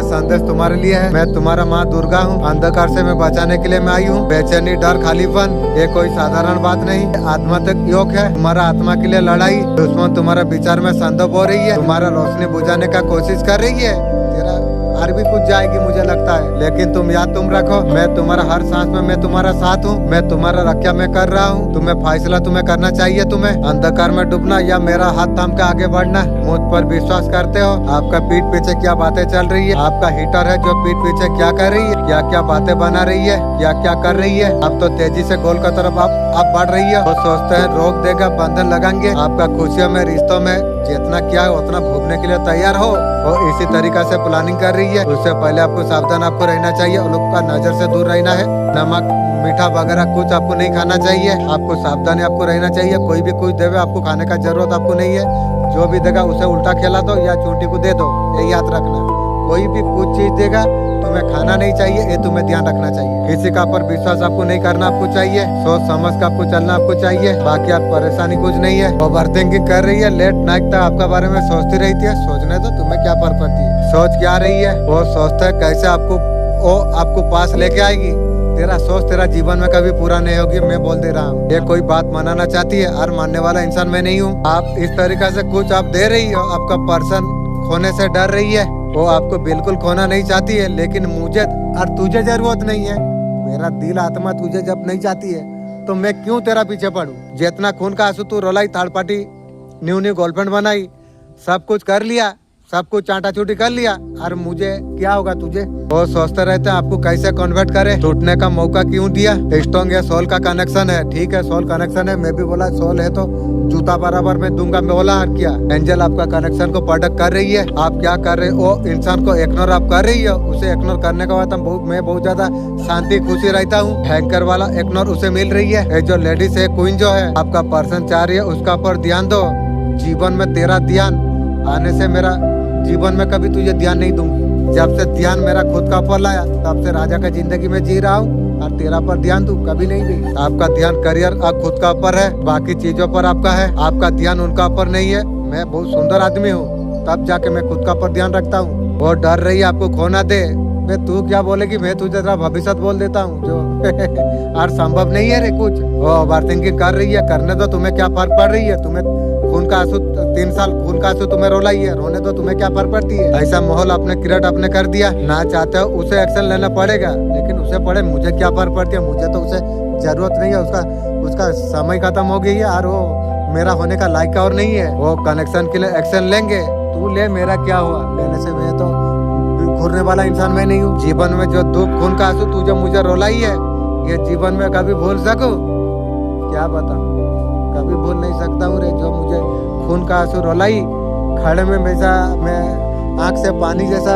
संदेश तुम्हारे तुम्हारे लिए है। मैं तुम्हारा माँ दुर्गा हूँ, अंधकार से मैं बचाने के लिए मैं आई हूँ। बेचैनी, डर, खालीपन ये कोई साधारण बात नहीं, आत्मा तक योग है। तुम्हारा आत्मा के लिए लड़ाई, दुश्मन तुम्हारे विचार में संदर्भ हो रही है, तुम्हारा रोशनी बुझाने का कोशिश कर रही है। तेरा हार भी कुछ जाएगी मुझे लगता है, लेकिन तुम याद तुम रखो, मैं तुम्हारा हर सांस में मैं तुम्हारा साथ हूँ। मैं तुम्हारा रक्षा मैं कर रहा हूँ। तुम्हें फैसला तुम्हें करना चाहिए। तुम्हें अंधकार में डूबना या मेरा हाथ थाम के आगे बढ़ना। मुझ पर विश्वास करते हो? आपका पीठ पीछे क्या बातें चल रही है? आपका हीटर है जो पीठ पीछे क्या कर रही है, क्या क्या बातें बना रही है, क्या क्या कर रही है। अब तो तेजी से गोल की तरफ आप बढ़ रही है। वो सोचते हैं रोक देगा, बंधन लगाएंगे। आपका खुशियों में, रिश्तों में जितना क्या है उतना भोगने के लिए तैयार हो। वो इसी तरीका से प्लानिंग कर रही है। उससे पहले आपको सावधान आपको रहना चाहिए। उन लोग का नजर से दूर रहना है। नमक, मीठा वगैरह कुछ आपको नहीं खाना चाहिए। आपको सावधानी आपको रहना चाहिए। कोई भी कुछ देवे आपको खाने का जरूरत आपको नहीं है। जो भी देगा उसे उल्टा खिला दो या चूंटी को दे दो, ये याद रखना। कोई भी कुछ चीज देगा तुम्हें खाना नहीं चाहिए, ये तुम्हें ध्यान रखना चाहिए। किसी का पर विश्वास आपको नहीं करना आपको चाहिए। सोच समझ कर आपको चलना आपको चाहिए। बाकी आप परेशानी कुछ नहीं है। ओवरथिंकिंग कर रही है, लेट नाइट तक आपके बारे में सोचती रहती है। सोचने तो तुम्हें क्या फर्क पड़ती है। सोच क्या रही है? वो सोचता है कैसे आपको पास लेके आएगी। तेरा सोच तेरा जीवन में कभी पूरा नहीं होगी, मैं बोल दे रहा हूँ। ये कोई बात मनाना चाहती है और मानने वाला इंसान मैं नहीं हूँ। आप इस तरीका से कुछ आप दे रही हो, आपका पर्सन खोने से डर रही है। वो आपको बिल्कुल खोना नहीं चाहती है, लेकिन मुझे और तुझे जरूरत नहीं है। मेरा दिल आत्मा तुझे जब नहीं चाहती है तो मैं क्यों तेरा पीछे पड़ूं? जितना खून का आंसू तू रोलाई, थर्ड पार्टी न्यू गर्लफ्रेंड बनाई, सब कुछ कर लिया, सब कुछ चाटा चूटी कर लिया, और मुझे क्या होगा तुझे? वो सोचते रहते हैं आपको कैसे कन्वर्ट करे। टूटने का मौका क्यों दिया? स्ट्रॉन्ग है, सोल का कनेक्शन है, ठीक है सोल कनेक्शन है। मैं भी बोला सोल है तो जूता बराबर में दूंगा, मैं बोला और क्या। एंजल आपका कनेक्शन को प्रोटेक्ट कर रही है। आप क्या कर रहे हो? इंसान को इग्नोर आप कर रही हो। उसे इग्नोर करने के बाद मैं बहुत ज्यादा शांति खुशी रहता हूँ। हैंकर वाला इग्नोर उसे मिल रही है। ये जो लेडीज है, क्वीन जो है, आपका पर्सन चाह रही है, उसका ऊपर ध्यान दो। जीवन में तेरा ध्यान आने से मेरा जीवन में कभी तुझे ध्यान नहीं दूंगी। जब से ध्यान मेरा खुद का ऊपर लाया तब से राजा का जिंदगी में जी रहा हूँ, और तेरा पर ध्यान दूं कभी नहीं दी। आपका ध्यान करियर और खुद का ऊपर है, बाकी चीजों पर आपका है। आपका ध्यान उनका ऊपर नहीं है। मैं बहुत सुंदर आदमी हूँ, तब जाके मैं खुद का ऊपर ध्यान रखता हूँ। वो डर रही है आपको खोना दे। मैं तू क्या बोलेगी, मैं तुझे तेरा भविष्य बोल देता हूँ जो और संभव नहीं है रे कुछ। वो ओवरथिंकिंग कर रही है, करने दो। तुम्हें क्या फर्क पड़ रही है? तुम्हें खून का आंसू 3 साल खून का आंसू तुम्हें रोलाई है, रोने दो। तुम्हें क्या फर्क पड़ती है? ऐसा माहौल आपने क्रिएट आपने कर दिया। ना चाहते हो उसे एक्शन लेना पड़ेगा, लेकिन उसे पड़े मुझे क्या फर्क पड़ती है? मुझे तो उसे जरूरत नहीं है। उसका समय खत्म हो गई है और वो मेरा होने का लायक और नहीं है। वो कनेक्शन के लिए एक्शन लेंगे। तू ले, मेरा क्या हुआ लेने से? मैं तो घूरने वाला इंसान मैं नहीं हूँ। जीवन में जो दुख खून का आंसू तू जो मुझे रोलाई है, ये जीवन में कभी भूल सकूं? क्या बताऊं, कभी भूल नहीं सकता हूँ रे। जो मुझे खून का आंसू रोलाई, खड़े में मैं आंख से पानी जैसा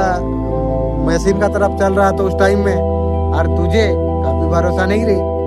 मशीन का तरफ चल रहा था उस टाइम में, और तुझे कभी भरोसा नहीं रही।